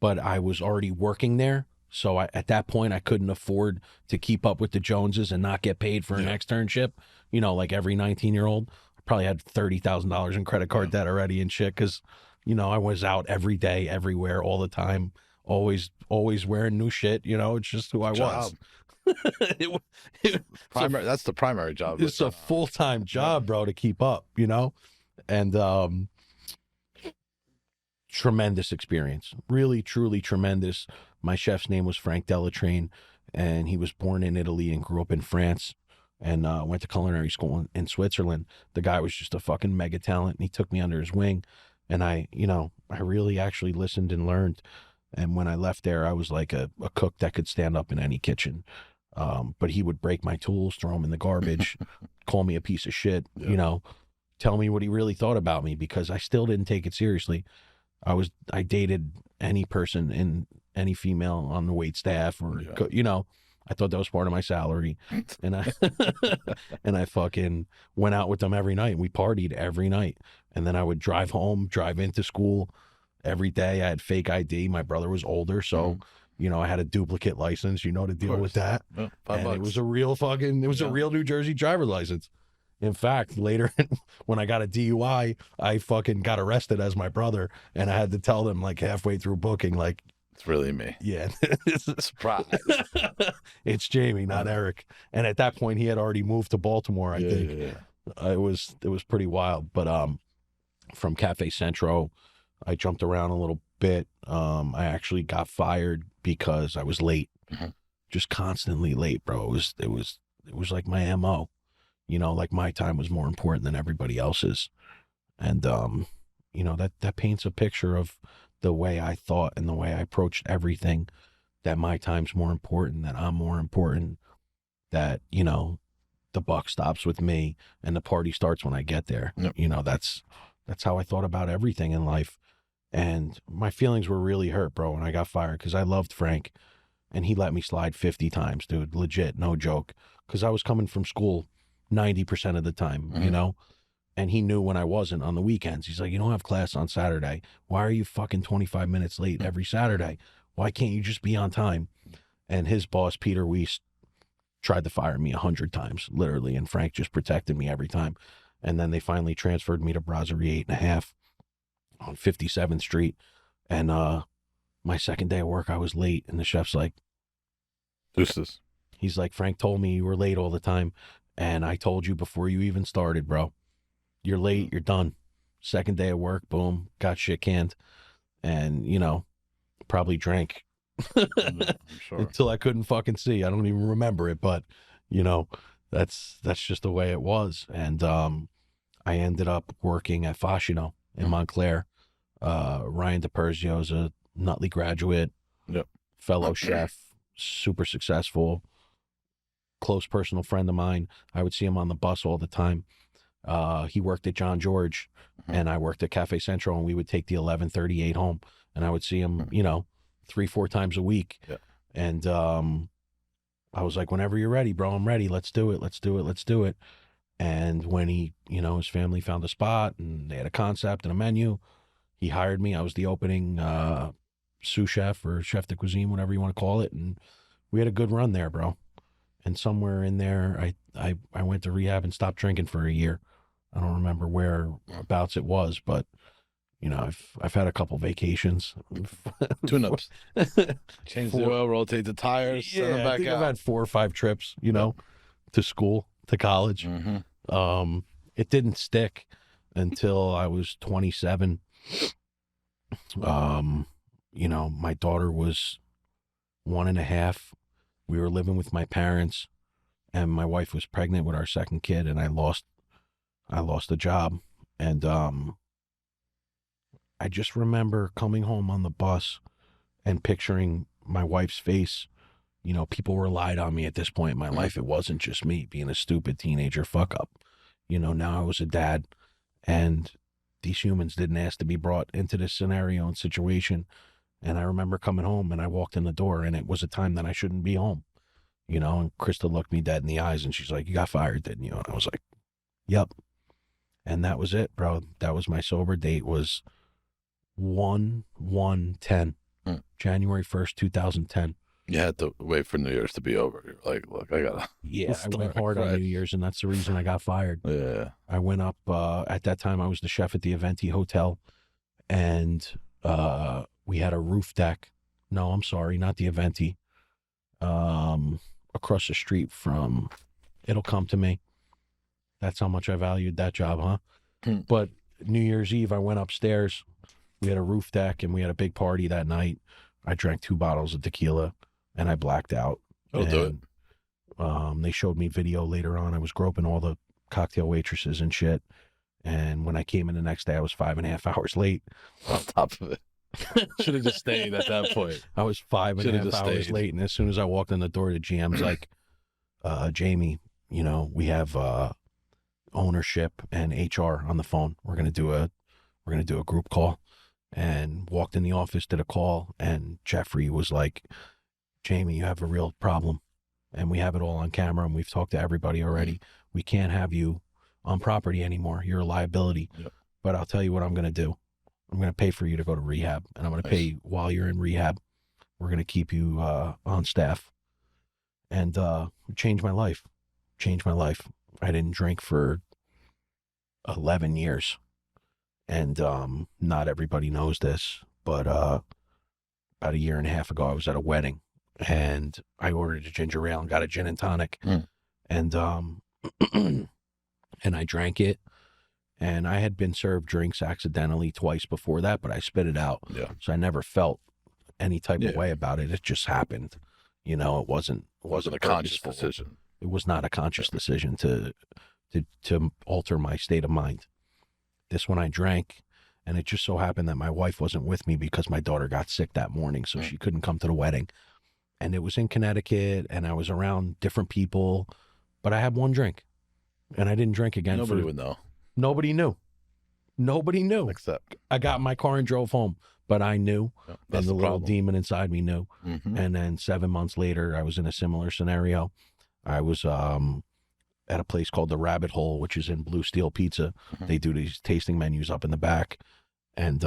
but I was already working there. So at that point, I couldn't afford to keep up with the Joneses and not get paid for an externship. You know, like every 19-year-old, I probably had $30,000 in credit card debt already and shit, because, you know, I was out every day, everywhere, all the time. Always wearing new shit, you know. It's just who I was. That's the primary job. It's a full-time job, bro, to keep up, you know. And tremendous experience, really, truly tremendous. My chef's name was Frank Delatrain, and he was born in Italy and grew up in France, and went to culinary school in Switzerland. The guy was just a fucking mega talent, and he took me under his wing, and I really actually listened and learned. And when I left there, I was like a cook that could stand up in any kitchen. But he would break my tools, throw them in the garbage, call me a piece of shit, you know, tell me what he really thought about me, because I still didn't take it seriously. I dated any person, any female on the wait staff, or, you know, I thought that was part of my salary. And I fucking went out with them every night. We partied every night. And then I would drive home, drive into school. Every day I had fake ID. My brother was older, so you know, I had a duplicate license. You know the deal with that. $5. It was a real a real New Jersey driver's license. In fact, later when I got a DUI, I fucking got arrested as my brother, and I had to tell them like halfway through booking, like, it's really me. Yeah, surprise. It's Jamie, not Eric. And at that point, he had already moved to Baltimore. I think it was pretty wild. But from Cafe Centro, I jumped around a little bit. I actually got fired because I was late, just constantly late, bro. It was like my MO, you know, like my time was more important than everybody else's. And, you know, that paints a picture of the way I thought and the way I approached everything, that my time's more important, that I'm more important, that, you know, the buck stops with me and the party starts when I get there. You know, that's how I thought about everything in life. And my feelings were really hurt, bro, when I got fired, because I loved Frank, and he let me slide 50 times, dude. Legit, no joke. Because I was coming from school 90% of the time, you know? And he knew when I wasn't on the weekends. He's like, you don't have class on Saturday. Why are you fucking 25 minutes late every Saturday? Why can't you just be on time? And his boss, Peter Weiss, tried to fire me 100 times, literally. And Frank just protected me every time. And then they finally transferred me to Brasserie 8.5. on 57th Street. And my second day of work, I was late, and the chef's like, deuces. He's like, Frank told me you were late all the time, and I told you before you even started, bro. You're late, you're done. Second day of work, boom, got shit canned. And, you know, probably drank I'm sure. until I couldn't fucking see. I don't even remember it, but, you know, that's just the way it was. And I ended up working at Fascino in Montclair. Ryan DiPerzio's a Nutley graduate, fellow chef, super successful, close personal friend of mine. I would see him on the bus all the time. He worked at John George, and I worked at Cafe Central, and we would take the 1138 home, and I would see him, you know, 3-4 times a week. And I was like, whenever you're ready, bro, I'm ready. Let's do it. And when he, you know, his family found a spot and they had a concept and a menu, he hired me. I was the opening sous chef or chef de cuisine, whatever you want to call it. And we had a good run there, bro. And somewhere in there, I went to rehab and stopped drinking for a year. I don't remember whereabouts it was, but, you know, I've had a couple vacations. Tune-ups. Change the oil, rotate the tires, send them back out. I've had 4 or 5 trips, you know, to school, to college. It didn't stick until I was 27. You know, my daughter was 1.5. we were living with my parents, and my wife was pregnant with our second kid, and I lost a job. And I just remember coming home on the bus and picturing my wife's face. You know, people relied on me at this point in my life. It wasn't just me being a stupid teenager fuck up. You know, now I was a dad, and these humans didn't ask to be brought into this scenario and situation. And I remember coming home, and I walked in the door, and it was a time that I shouldn't be home. You know, and Krista looked me dead in the eyes, and she's like, "You got fired, didn't you?" And I was like, "Yep." And that was it, bro. That was my sober date, was 1/1/10, January 1st, 2010. You had to wait for New Year's to be over. You're like, look, I gotta. Yeah, I went hard on New Year's, and that's the reason I got fired. Yeah. I went up, at that time, I was the chef at the Aventi Hotel, and we had a roof deck. No, I'm sorry, not the Aventi. Across the street from It'll Come to Me. That's how much I valued that job, huh? But New Year's Eve, I went upstairs. We had a roof deck, and we had a big party that night. I drank 2 bottles of tequila, and I blacked out. That'll do it. They showed me video later on. I was groping all the cocktail waitresses and shit. And when I came in the next day, I was 5.5 hours late. On top of it. Should have just stayed at that point. I was 5.5 hours late. And as soon as I walked in the door, the GM's like, Jamie, you know, we have ownership and HR on the phone. We're gonna do a group call. And walked in the office, did a call, and Jeffrey was like, Jamie, you have a real problem, and we have it all on camera, and we've talked to everybody already. We can't have you on property anymore. You're a liability. Yep. But I'll tell you what I'm going to do. I'm going to pay for you to go to rehab, and I'm going to pay you while you're in rehab. We're going to keep you on staff. And changed my life. I didn't drink for 11 years. And not everybody knows this, but about 1.5 years ago, I was at a wedding, and I ordered a ginger ale and got a gin and tonic, and and I drank it, and I had been served drinks accidentally twice before that, but I spit it out. Yeah. So I never felt any type of way about it. It just happened. You know, it wasn't a conscious decision. It was not a conscious decision to alter my state of mind. This one I drank, and it just so happened that my wife wasn't with me because my daughter got sick that morning, so she couldn't come to the wedding. And it was in Connecticut, and I was around different people, but I had one drink, and I didn't drink again. Nobody would know. Nobody knew. Except I got in my car and drove home, but I knew, and the little demon inside me knew. And then 7 months later, I was in a similar scenario. I was at a place called the Rabbit Hole, which is in Blue Steel Pizza. They do these tasting menus up in the back, and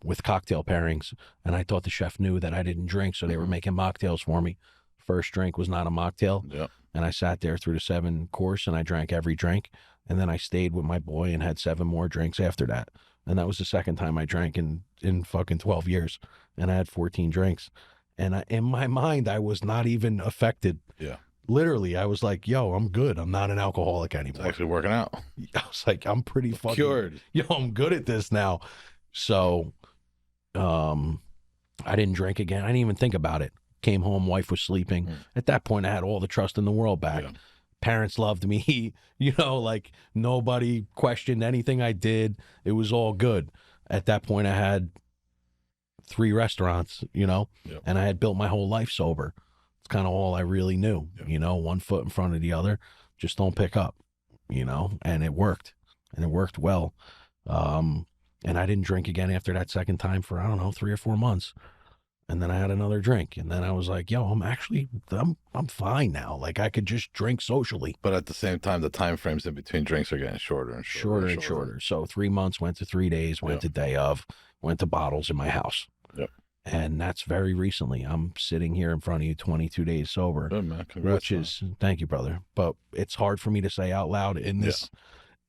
with cocktail pairings. And I thought the chef knew that I didn't drink, so they were making mocktails for me. First drink was not a mocktail. Yeah. And I sat there through the 7 course, and I drank every drink. And then I stayed with my boy and had 7 more drinks after that. And that was the second time I drank in fucking 12 years. And I had 14 drinks. And in my mind, I was not even affected. Yeah. Literally, I was like, yo, I'm good. I'm not an alcoholic anymore. It's actually working out. I was like, I'm pretty fucking cured. Yo, I'm good at this now. So I didn't drink again. I didn't even think about it. Came home, wife was sleeping. At that point, I had all the trust in the world back. Yeah. Parents loved me. You know, like nobody questioned anything I did. It was all good. At that point, I had 3 restaurants, you know, and I had built my whole life sober. It's kind of all I really knew, you know, one foot in front of the other, just don't pick up, you know, and it worked, and it worked well. And I didn't drink again after that second time for, I don't know, 3 or 4 months. And then I had another drink, and then I was like, yo, I'm fine now. Like I could just drink socially. But at the same time, the time frames in between drinks are getting shorter and shorter. So 3 months went to 3 days, went to day of, went to bottles in my house. Yep. And that's very recently. I'm sitting here in front of you 22 days sober. Good, man. Congrats, thank you, brother. But it's hard for me to say out loud in this,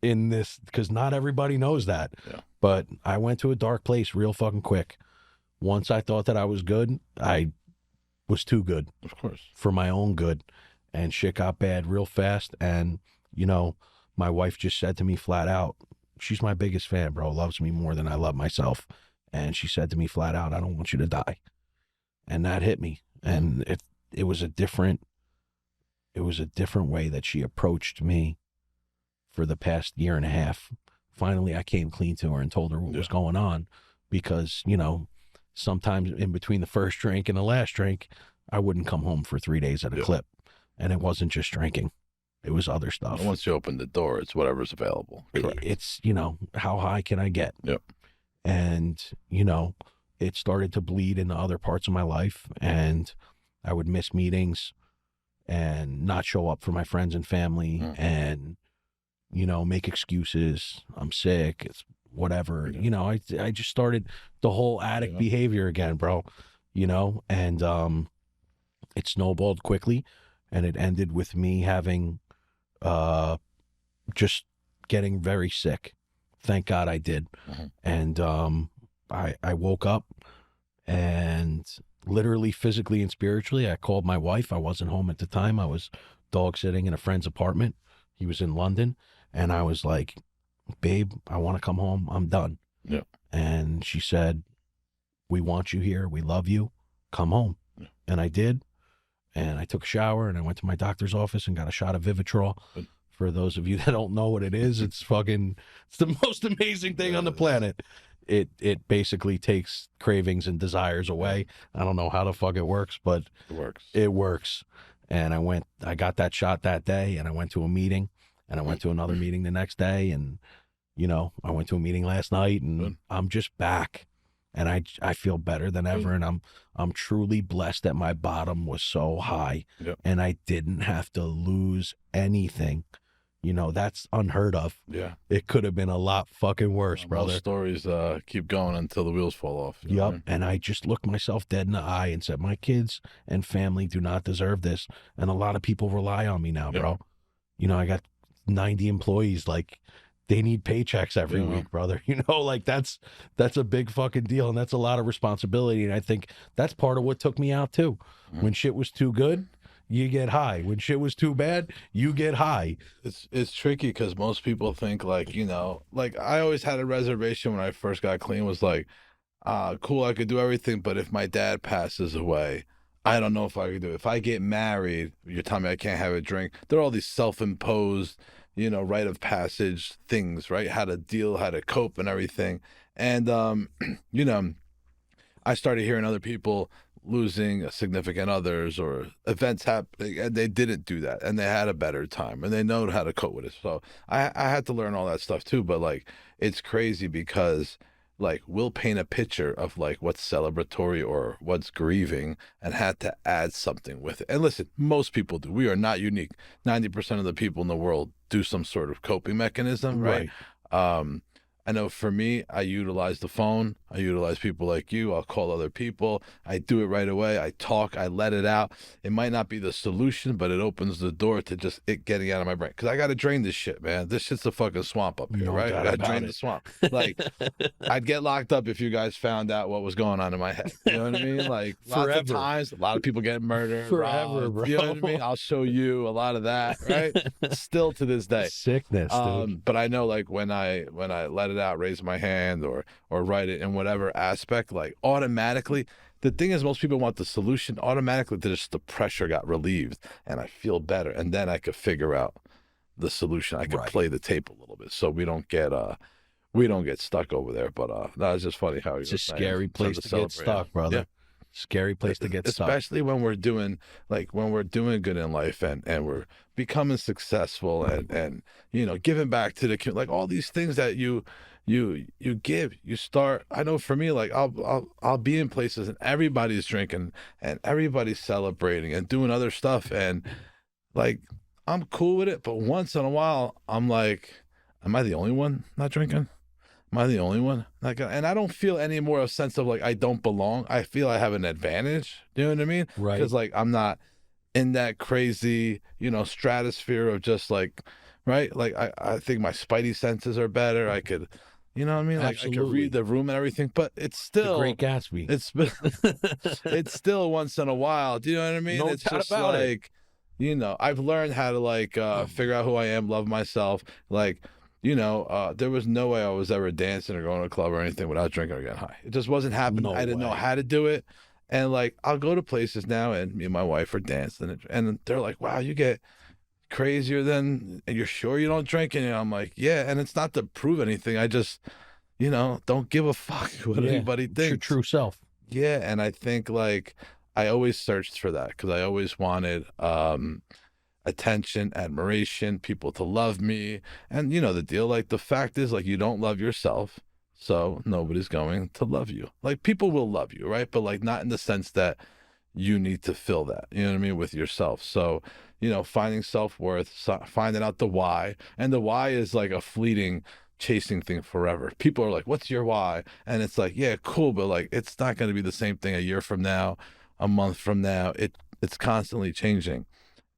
because not everybody knows that. Yeah. But I went to a dark place real fucking quick. Once I thought that I was good, I was too good. Of course. For my own good. And shit got bad real fast. And, you know, my wife just said to me flat out, she's my biggest fan, bro. Loves me more than I love myself. And she said to me flat out, I don't want you to die. And that hit me. And it was a different it was a different way that she approached me for the past year and a half. Finally, I came clean to her and told her what was going on, because, you know, sometimes in between the first drink and the last drink, I wouldn't come home for 3 days at a clip. And it wasn't just drinking. It was other stuff. And once you open the door, it's whatever's available. It's, you know, how high can I get? Yep. And, you know, it started to bleed into other parts of my life, and I would miss meetings and not show up for my friends and family and, you know, make excuses. I'm sick. It's whatever. You know, I just started the whole addict behavior again, bro, you know, and it snowballed quickly, and it ended with me having just getting very sick. Thank God I did. And I woke up, and literally, physically and spiritually, I called my wife. I wasn't home at the time. I was dog sitting in a friend's apartment. He was in London. And I was like, babe, I want to come home. I'm done. Yeah. And she said, we want you here. We love you. Come home. Yeah. And I did. And I took a shower, and I went to my doctor's office and got a shot of Vivitrol. Good. For those of you that don't know what it is, it's the most amazing thing on the planet. It basically takes cravings and desires away. I don't know how the fuck it works, but it works. And I got that shot that day, and I went to a meeting, and I went to another meeting the next day, and, you know, I went to a meeting last night, and I'm just back, and I feel better than ever. And I'm truly blessed that my bottom was so high, and I didn't have to lose anything. You know, that's unheard of. Yeah. It could have been a lot fucking worse, brother. Most stories keep going until the wheels fall off. Yep. And I just looked myself dead in the eye and said, my kids and family do not deserve this. And a lot of people rely on me now, bro. You know, I got 90 employees. Like, they need paychecks every week, brother. You know, like, that's a big fucking deal. And that's a lot of responsibility. And I think that's part of what took me out too. When shit was too good, you get high. When shit was too bad, you get high. It's tricky because most people think, like, you know, like, I always had a reservation when I first got clean, was like, cool, I could do everything, but if my dad passes away, I don't know if I could do it. If I get married, you're telling me I can't have a drink. There are all these self-imposed, you know, rite of passage things, right? How to deal, how to cope and everything. And, you know, I started hearing other people losing significant others or events happening, and they didn't do that, and they had a better time, and they know how to cope with it. So I had to learn all that stuff too. But, like, it's crazy because, like, we'll paint a picture of, like, what's celebratory or what's grieving, and had to add something with it. And listen, most people do. We are not unique. 90% of the people in the world do some sort of coping mechanism, right? I know for me, I utilize the phone. I utilize people like you. I'll call other people. I do it right away. I talk. I let it out. It might not be the solution, but it opens the door to just it getting out of my brain. Because I got to drain this shit, man. This shit's a fucking swamp up here, right? I got to drain the swamp. Like, I'd get locked up if you guys found out what was going on in my head. You know what I mean? Like, lots of times, a lot of people get murdered. Forever, bro. You know what I mean? I'll show you a lot of that, right? Still to this day. Sickness, dude. But I know, like, when I let it out, raise my hand or write it in whatever aspect, like, automatically, the thing is, most people want the solution. Automatically, just the pressure got relieved and I feel better, and then I could figure out the solution. I could play the tape a little bit so we don't get stuck over there. But no, it's just funny how it's a scary place to get stuck, brother. Scary place to get stuck, especially when we're doing good in life and we're becoming successful and you know, giving back to the community, like all these things that you give, you start. I know for me, like, I'll be in places and everybody's drinking and everybody's celebrating and doing other stuff, and, like, I'm cool with it, but once in a while I'm like, am I the only one not drinking? Am I the only one? Like, and I don't feel any more a sense of, like, I don't belong. I feel I have an advantage. You know what I mean? Right. Because, like, I'm not in that crazy, you know, stratosphere of just, like, right? Like, I think my spidey senses are better. I could, you know what I mean? Like, Absolutely. I could read the room and everything, but it's still The Great Gatsby. It's still once in a while. Do you know what I mean? No It's doubt just about it. like, you know, I've learned how to, like, figure out who I am, love myself. Like, you know, there was no way I was ever dancing or going to a club or anything without drinking or getting high. It just wasn't happening. No I didn't know way. how to do it. And like, I'll go to places now, and me and my wife are dancing, and they're like, "Wow, you get crazier than, and you're sure you don't drink?" And I'm like, "Yeah." And it's not to prove anything. I just, don't give a fuck what anybody It's your thinks. true self. Yeah, and I think like I always searched for that because I always wanted attention, admiration, people to love me. And the deal, like the fact is, like, you don't love yourself, so nobody's going to love you. Like, people will love you, right? But like, not in the sense that you need to fill that, you know what I mean, with yourself. So, finding self-worth, finding out the why. And the why is like a fleeting chasing thing forever. People are like, "What's your why?" And it's like, yeah, cool, but like, it's not going to be the same thing a year from now, a month from now. It's constantly changing.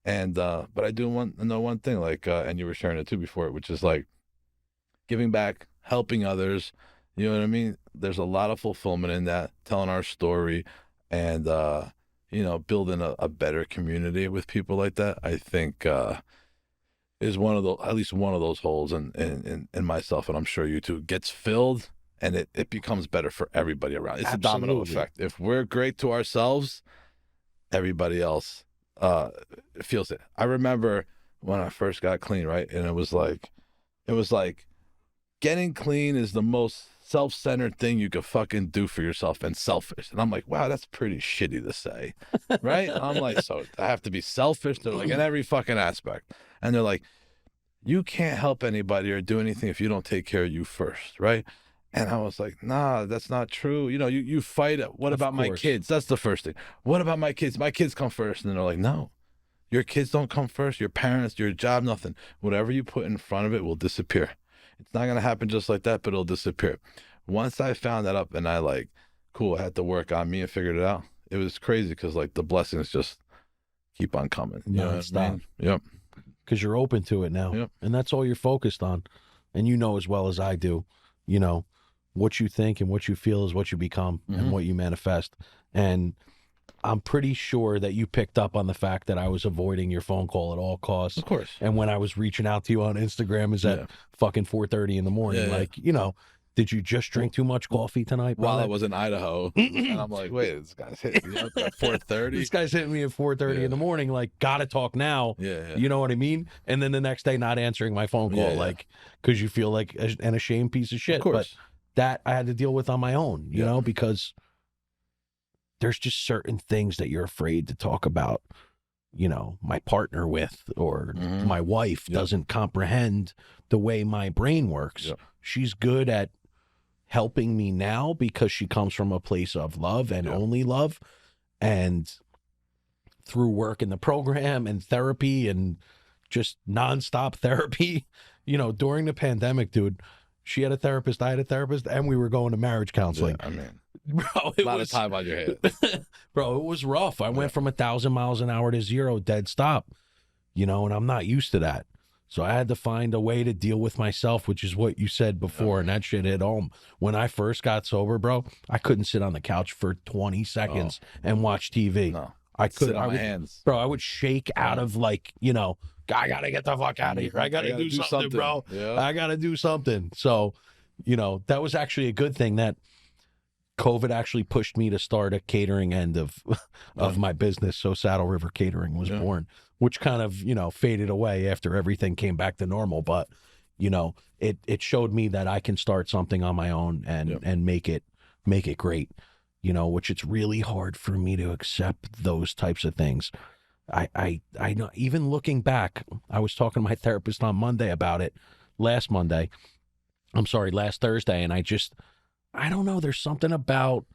And but I do know one thing, like, and you were sharing it too before, which is like giving back, helping others. You know what I mean? There's a lot of fulfillment in that, telling our story, and building a better community with people like that. I think is one of the, at least one of those holes in myself, and I'm sure you too, gets filled, and it becomes better for everybody around. It's a domino effect. If we're great to ourselves, everybody else feels it. I remember when I first got clean, right? And it was like getting clean is the most self-centered thing you could fucking do for yourself, and selfish. And I'm like, wow, that's pretty shitty to say, right? I'm like, so I have to be selfish? They're like, in every fucking aspect. And they're like, you can't help anybody or do anything if you don't take care of you first, right? And I was like, nah, that's not true. You fight it. What about my kids? That's the first thing. What about my kids? My kids come first. And they're like, no, your kids don't come first. Your parents, your job, nothing. Whatever you put in front of it will disappear. It's not going to happen just like that, but it'll disappear. Once I found that up, and I I had to work on me and figured it out. It was crazy because like the blessings just keep on coming. You know what I mean? Yep. Because you're open to it now. Yep. And that's all you're focused on. And as well as I do, what you think and what you feel is what you become, and what you manifest. And I'm pretty sure that you picked up on the fact that I was avoiding your phone call at all costs. Of course. And when I was reaching out to you on Instagram is at fucking 4:30 in the morning. Did you just drink too much coffee tonight, brother? While I was in Idaho. And I'm like, wait, this guy's hitting me up at 4:30. This guy's hitting me at 4:30 in the morning, like, gotta talk now. Yeah. You know what I mean? And then the next day not answering my phone call, like, because you feel like an ashamed piece of shit. Of course. But that I had to deal with on my own, you know, because there's just certain things that you're afraid to talk about, my partner with, or my wife doesn't comprehend the way my brain works. She's good at helping me now because she comes from a place of love and only love. And through work in the program and therapy and just nonstop therapy, during the pandemic, dude, she had a therapist, I had a therapist, and we were going to marriage counseling. I mean, bro, a lot of time on your head. Bro, it was rough. I went from 1,000 miles an hour to 0 dead stop, and I'm not used to that. So I had to find a way to deal with myself, which is what you said before, and that shit hit home. When I first got sober, bro, I couldn't sit on the couch for 20 seconds and watch TV. No. I couldn't. Sit on my hands. Bro, I would shake out of I got to get the fuck out of here. I got to do something, bro. Yeah. I got to do something. So, that was actually a good thing that COVID actually pushed me to start a catering end of my business. So Saddle River Catering was born, which kind of, faded away after everything came back to normal. But, it showed me that I can start something on my own and make it great, which it's really hard for me to accept those types of things. I know, even looking back, I was talking to my therapist on Monday about it last Thursday. And I don't know, there's something about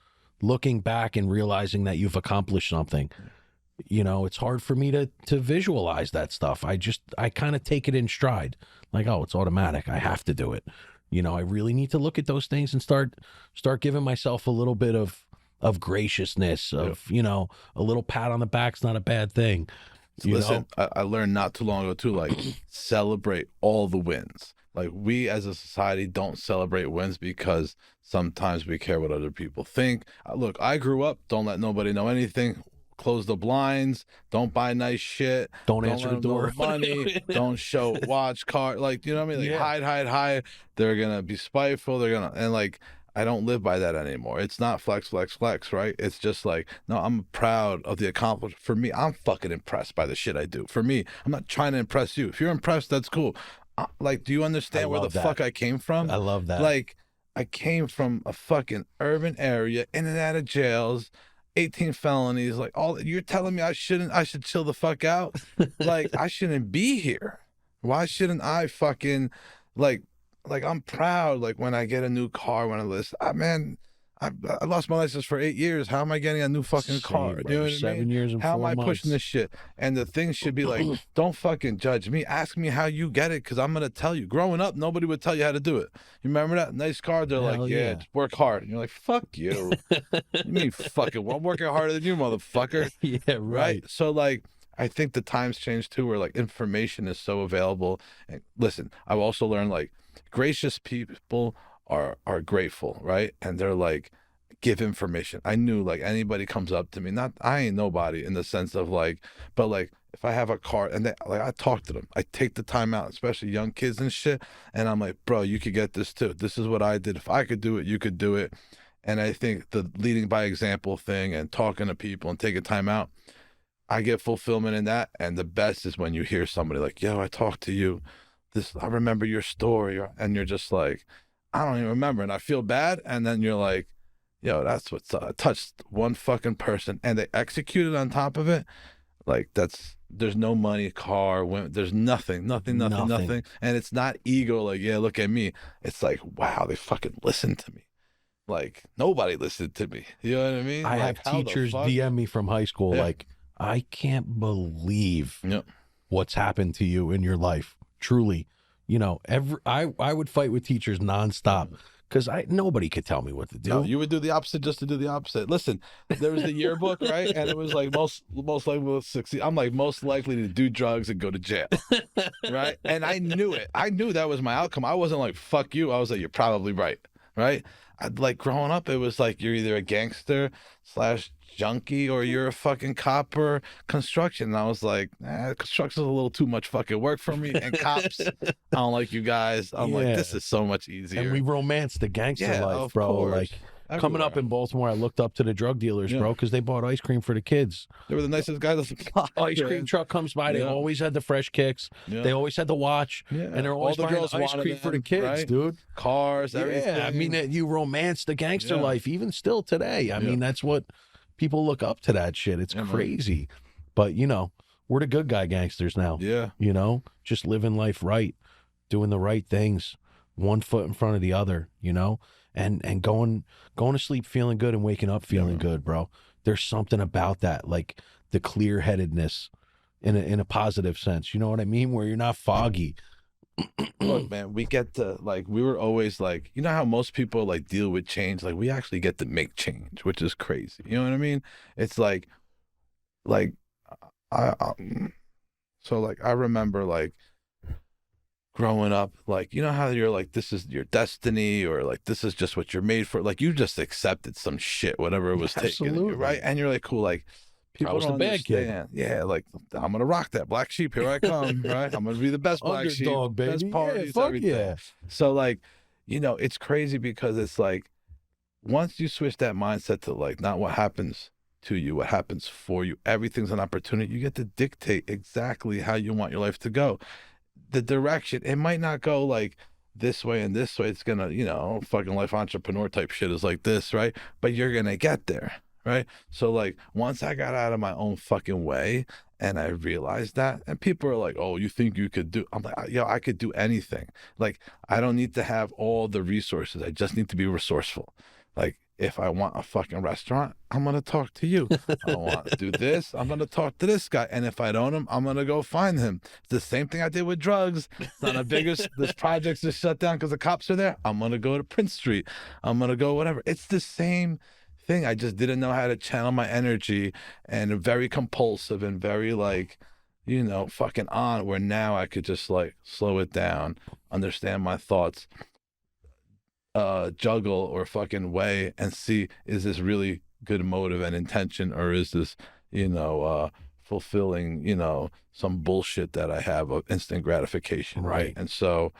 looking back and realizing that you've accomplished something. It's hard for me to visualize that stuff. I kind of take it in stride, like, oh, it's automatic. I have to do it. I really need to look at those things and start giving myself a little bit of graciousness, of, a little pat on the back's not a bad thing. Listen, I learned not too long ago too, like, celebrate all the wins. Like, we as a society don't celebrate wins because sometimes we care what other people think. Look, I grew up, don't let nobody know anything. Close the blinds. Don't buy nice shit. Don't answer the door. Money. Don't watch car. Like, you know what I mean? Like, hide. They're gonna be spiteful. And like, I don't live by that anymore. It's not flex, flex, flex, right? It's just like, no, I'm proud of the accomplishment. For me, I'm fucking impressed by the shit I do. For me, I'm not trying to impress you. If you're impressed, that's cool. Like, do you understand where the fuck I came from? I love that. Like, I came from a fucking urban area, in and out of jails, 18 felonies, like all. You're telling me I should chill the fuck out? Like, I shouldn't be here. Why shouldn't I fucking like I'm proud like when I get a new car, when I list, man, I lost my license for 8 years. How am I getting a new fucking car? Same, Do you know what I 7 mean? years and How 4 am I months. pushing this shit? And the thing should be like, don't fucking judge me. Ask me how you get it, because I'm gonna tell you. Growing up, nobody would tell you how to do it. You remember that? Nice car, they're Hell like, yeah. just work hard. And you're like, fuck you. You mean fucking, well, I'm working harder than you, motherfucker. Yeah, right. So like, I think the times changed too, where like information is so available. And listen, I've also learned like gracious people are grateful, right? And they're like, give information. I knew like anybody comes up to me, not, I ain't nobody in the sense of like, but like if I have a car and they, like, I talk to them, I take the time out, especially young kids and shit, and I'm like, bro, you could get this too. This is what I did. If I could do it, you could do it. And I think the leading by example thing and talking to people and taking time out, I get fulfillment in that. And the best is when you hear somebody like, yo, I talked to you, this, I remember your story, and you're just like, I don't even remember, and I feel bad. And then you're like, yo, that's what's touched one fucking person, and they executed on top of it. Like, there's no money, car, women, there's nothing, and it's not ego. Like, yeah, look at me. It's like, wow, they fucking listened to me. Like, nobody listened to me. You know what I mean? I like, have teachers DM me from high school like, I can't believe what's happened to you in your life. Truly, you know, I would fight with teachers nonstop because nobody could tell me what to do. No, you would do the opposite just to do the opposite. Listen, there was the yearbook, right? And it was like most likely to succeed. I'm like most likely to do drugs and go to jail, right? And I knew it. I knew that was my outcome. I wasn't like, fuck you. I was like, you're probably right, right? I'd like growing up, it was like you're either a gangster / junkie or you're a fucking cop or construction. And I was like, construction's a little too much fucking work for me. And cops, I don't like you guys. I'm like, this is so much easier. And we romanced the gangster life, bro. Course. Like coming up in Baltimore, I looked up to the drug dealers, bro, because they bought ice cream for the kids. They were the nicest guys on the block. Ice cream truck comes by. They always had the fresh kicks. They always had the watch. And they're always buying ice cream for the kids, dude. Cars, everything. Yeah, I mean, you romance the gangster life, even still today. I mean, that's what people look up to, that shit. It's crazy. But, you know, we're the good guy gangsters now. Yeah. You know, just living life right, doing the right things, one foot in front of the other, you know, and going to sleep feeling good and waking up feeling good, bro. There's something about that, like the clear-headedness in a positive sense. You know what I mean? Where you're not foggy. Look, man, we get to, like, we were always like, you know how most people like deal with change? Like, we actually get to make change, which is crazy. You know what I mean? It's like so like I remember like growing up, like, you know how you're like, this is your destiny, or like this is just what you're made for. Like, you just accepted some shit, whatever it was taking, right? And you're like, cool, like, people I was the bad kid. Yeah, like, I'm gonna rock that black sheep. Here I come, right? I'm gonna be the best black Underdog, sheep, baby. best parties, fuck everything. yeah. So like, you know, it's crazy because it's like, once you switch that mindset to like not what happens to you, what happens for you, everything's an opportunity. You get to dictate exactly how you want your life to go. The direction, it might not go like this way and this way. It's gonna, you know, fucking life entrepreneur type shit is like this, right? But you're gonna get there, right? So like, once I got out of my own fucking way and I realized that, and people are like, oh, you think you could do, I'm like, yo, I could do anything. Like, I don't need to have all the resources. I just need to be resourceful. Like, if I want a fucking restaurant, I'm going to talk to you. I want to do this, I'm going to talk to this guy. And if I don't him, I'm going to go find him. It's the same thing I did with drugs. It's not a biggest, this project's just shut down because the cops are there. I'm going to go to Prince Street. I'm going to go whatever. It's the same thing. I just didn't know how to channel my energy, and very compulsive and very like, you know, fucking on, where now I could just like slow it down, understand my thoughts, juggle or fucking weigh and see, is this really good motive and intention, or is this, you know, fulfilling, you know, some bullshit that I have of instant gratification, right? And so,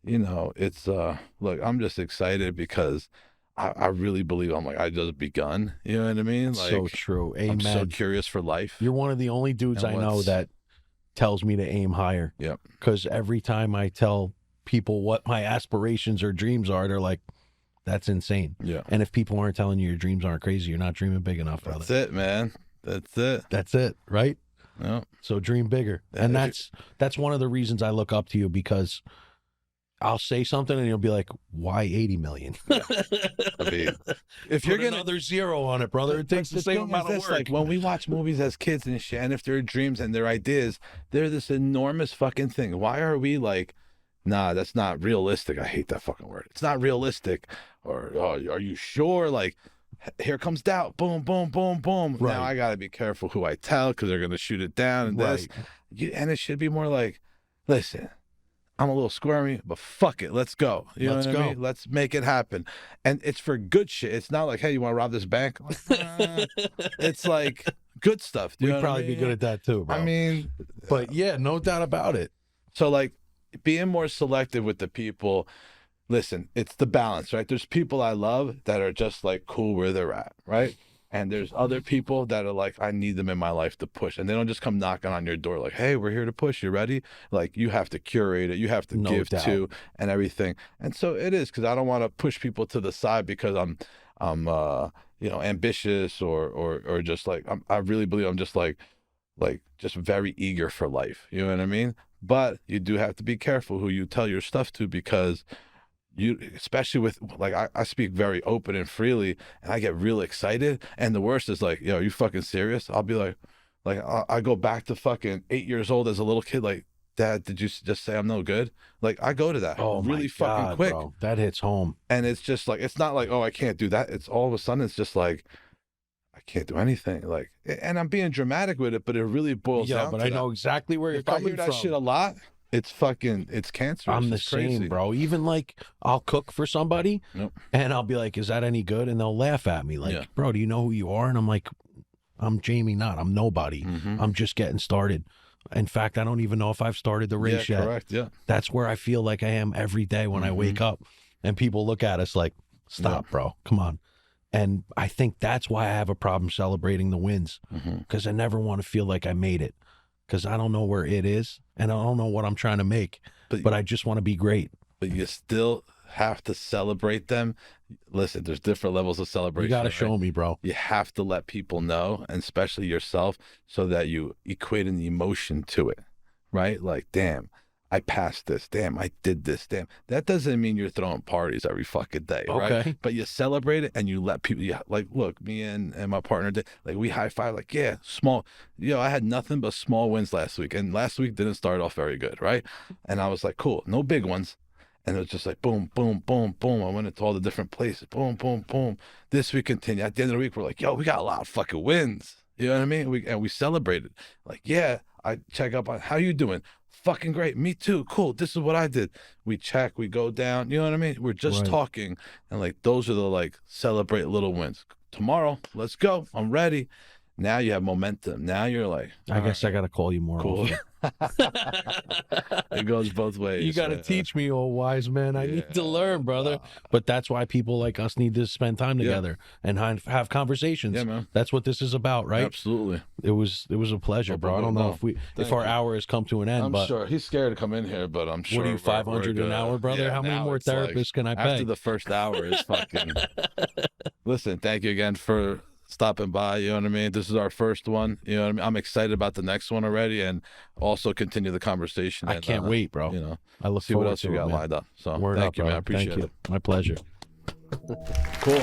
you know, it's look, I'm just excited because I really believe I just begun. You know what I mean? Like, so true. Amen. I'm so curious for life. You're one of the only dudes I know that tells me to aim higher. Yep. Because every time I tell people what my aspirations or dreams are, they're like, that's insane. Yeah. And if people aren't telling you your dreams aren't crazy, you're not dreaming big enough, brother. That's it, man. That's it. That's it, right? Yeah. So dream bigger. Yeah, and that's one of the reasons I look up to you, because I'll say something and you'll be like, why 80 million? Yeah. I mean, if you're Put another zero on it, brother, it takes the same amount of work. Like when we watch movies as kids and shit, and if their dreams and their ideas, they're this enormous fucking thing. Why are we like, nah, that's not realistic? I hate that fucking word. It's not realistic. Or, oh, are you sure? Like, here comes doubt. Boom, boom, boom, boom. Right. Now I got to be careful who I tell, because they're going to shoot it down and this. And it should be more like, listen, I'm a little squirmy, but fuck it. Let's go. You know what I mean? Let's make it happen. And it's for good shit. It's not like, hey, you want to rob this bank? It's like good stuff. We'd probably be good at that too, bro. I mean, but yeah, no doubt about it. So like being more selective with the people. Listen, it's the balance, right? There's people I love that are just like cool where they're at, right? And there's other people that are like, I need them in my life to push. And they don't just come knocking on your door like, hey, we're here to push. You ready? Like, you have to curate it. You have to give to and everything. And so it is, because I don't want to push people to the side because I'm ambitious or just like, I really believe I'm just like just very eager for life. You know what I mean? But you do have to be careful who you tell your stuff to, because especially with like, I speak very open and freely, and I get real excited. And the worst is like, yo, are you fucking serious? I'll be like I go back to fucking 8 years old as a little kid, like, Dad, did you just say I'm no good? Like, I go to that really fucking quick. Bro, that hits home. And it's just like, it's not like, oh, I can't do that. It's all of a sudden, it's just like, I can't do anything. Like, and I'm being dramatic with it, but it really boils down to but I know exactly where you're coming from. If I hear that shit a lot, it's cancerous. I'm the same, bro. Even like, I'll cook for somebody and I'll be like, is that any good? And they'll laugh at me like, bro, do you know who you are? And I'm like, I'm Jamie Knott. I'm nobody. I'm just getting started. In fact, I don't even know if I've started the race yet. Correct. Yeah. That's where I feel like I am every day when I wake up, and people look at us like, stop, bro. Come on. And I think that's why I have a problem celebrating the wins, because I never want to feel like I made it, because I don't know where it is and I don't know what I'm trying to make, but I just want to be great. But you still have to celebrate them. Listen, there's different levels of celebration. You got to show me, bro. You have to let people know, and especially yourself, so that you equate an emotion to it, right? Like, damn, I passed this. Damn, I did this. Damn. That doesn't mean you're throwing parties every fucking day, right? But you celebrate it and you let people, like, look, me and my partner did, like, we high five, like, yeah, small, I had nothing but small wins last week. And last week didn't start off very good, right? And I was like, cool, no big ones. And it was just like, boom, boom, boom, boom. I went into all the different places. Boom, boom, boom. This week continued. At the end of the week, we're like, yo, we got a lot of fucking wins. You know what I mean? We celebrated. Like, yeah, I check up on, how you doing? Fucking great. Me too. Cool. This is what I did. We check, we go down. You know what I mean? We're just talking. And like, those are the like, celebrate little wins. Tomorrow, let's go. I'm ready. Now you have momentum. Now you're like, I guess I got to call you more. Cool. It goes both ways. You got to teach me, old wise man. I need to learn, brother. But that's why people like us need to spend time together and have conversations. Yeah, man. That's what this is about, right? Absolutely. It was a pleasure, bro. I don't know if our hour has come to an end. I'm sure he's scared to come in here, but I'm sure. What are you, 500 an hour, brother? Yeah, how many more therapists can I pay? After the first hour is fucking. Listen, thank you again for stopping by. You know what I mean? This is our first one. You know what I mean? I'm excited about the next one already, and also continue the conversation. I can't wait, bro. I look see what else you got lined up. So thank you, man. I appreciate it. My pleasure. Cool.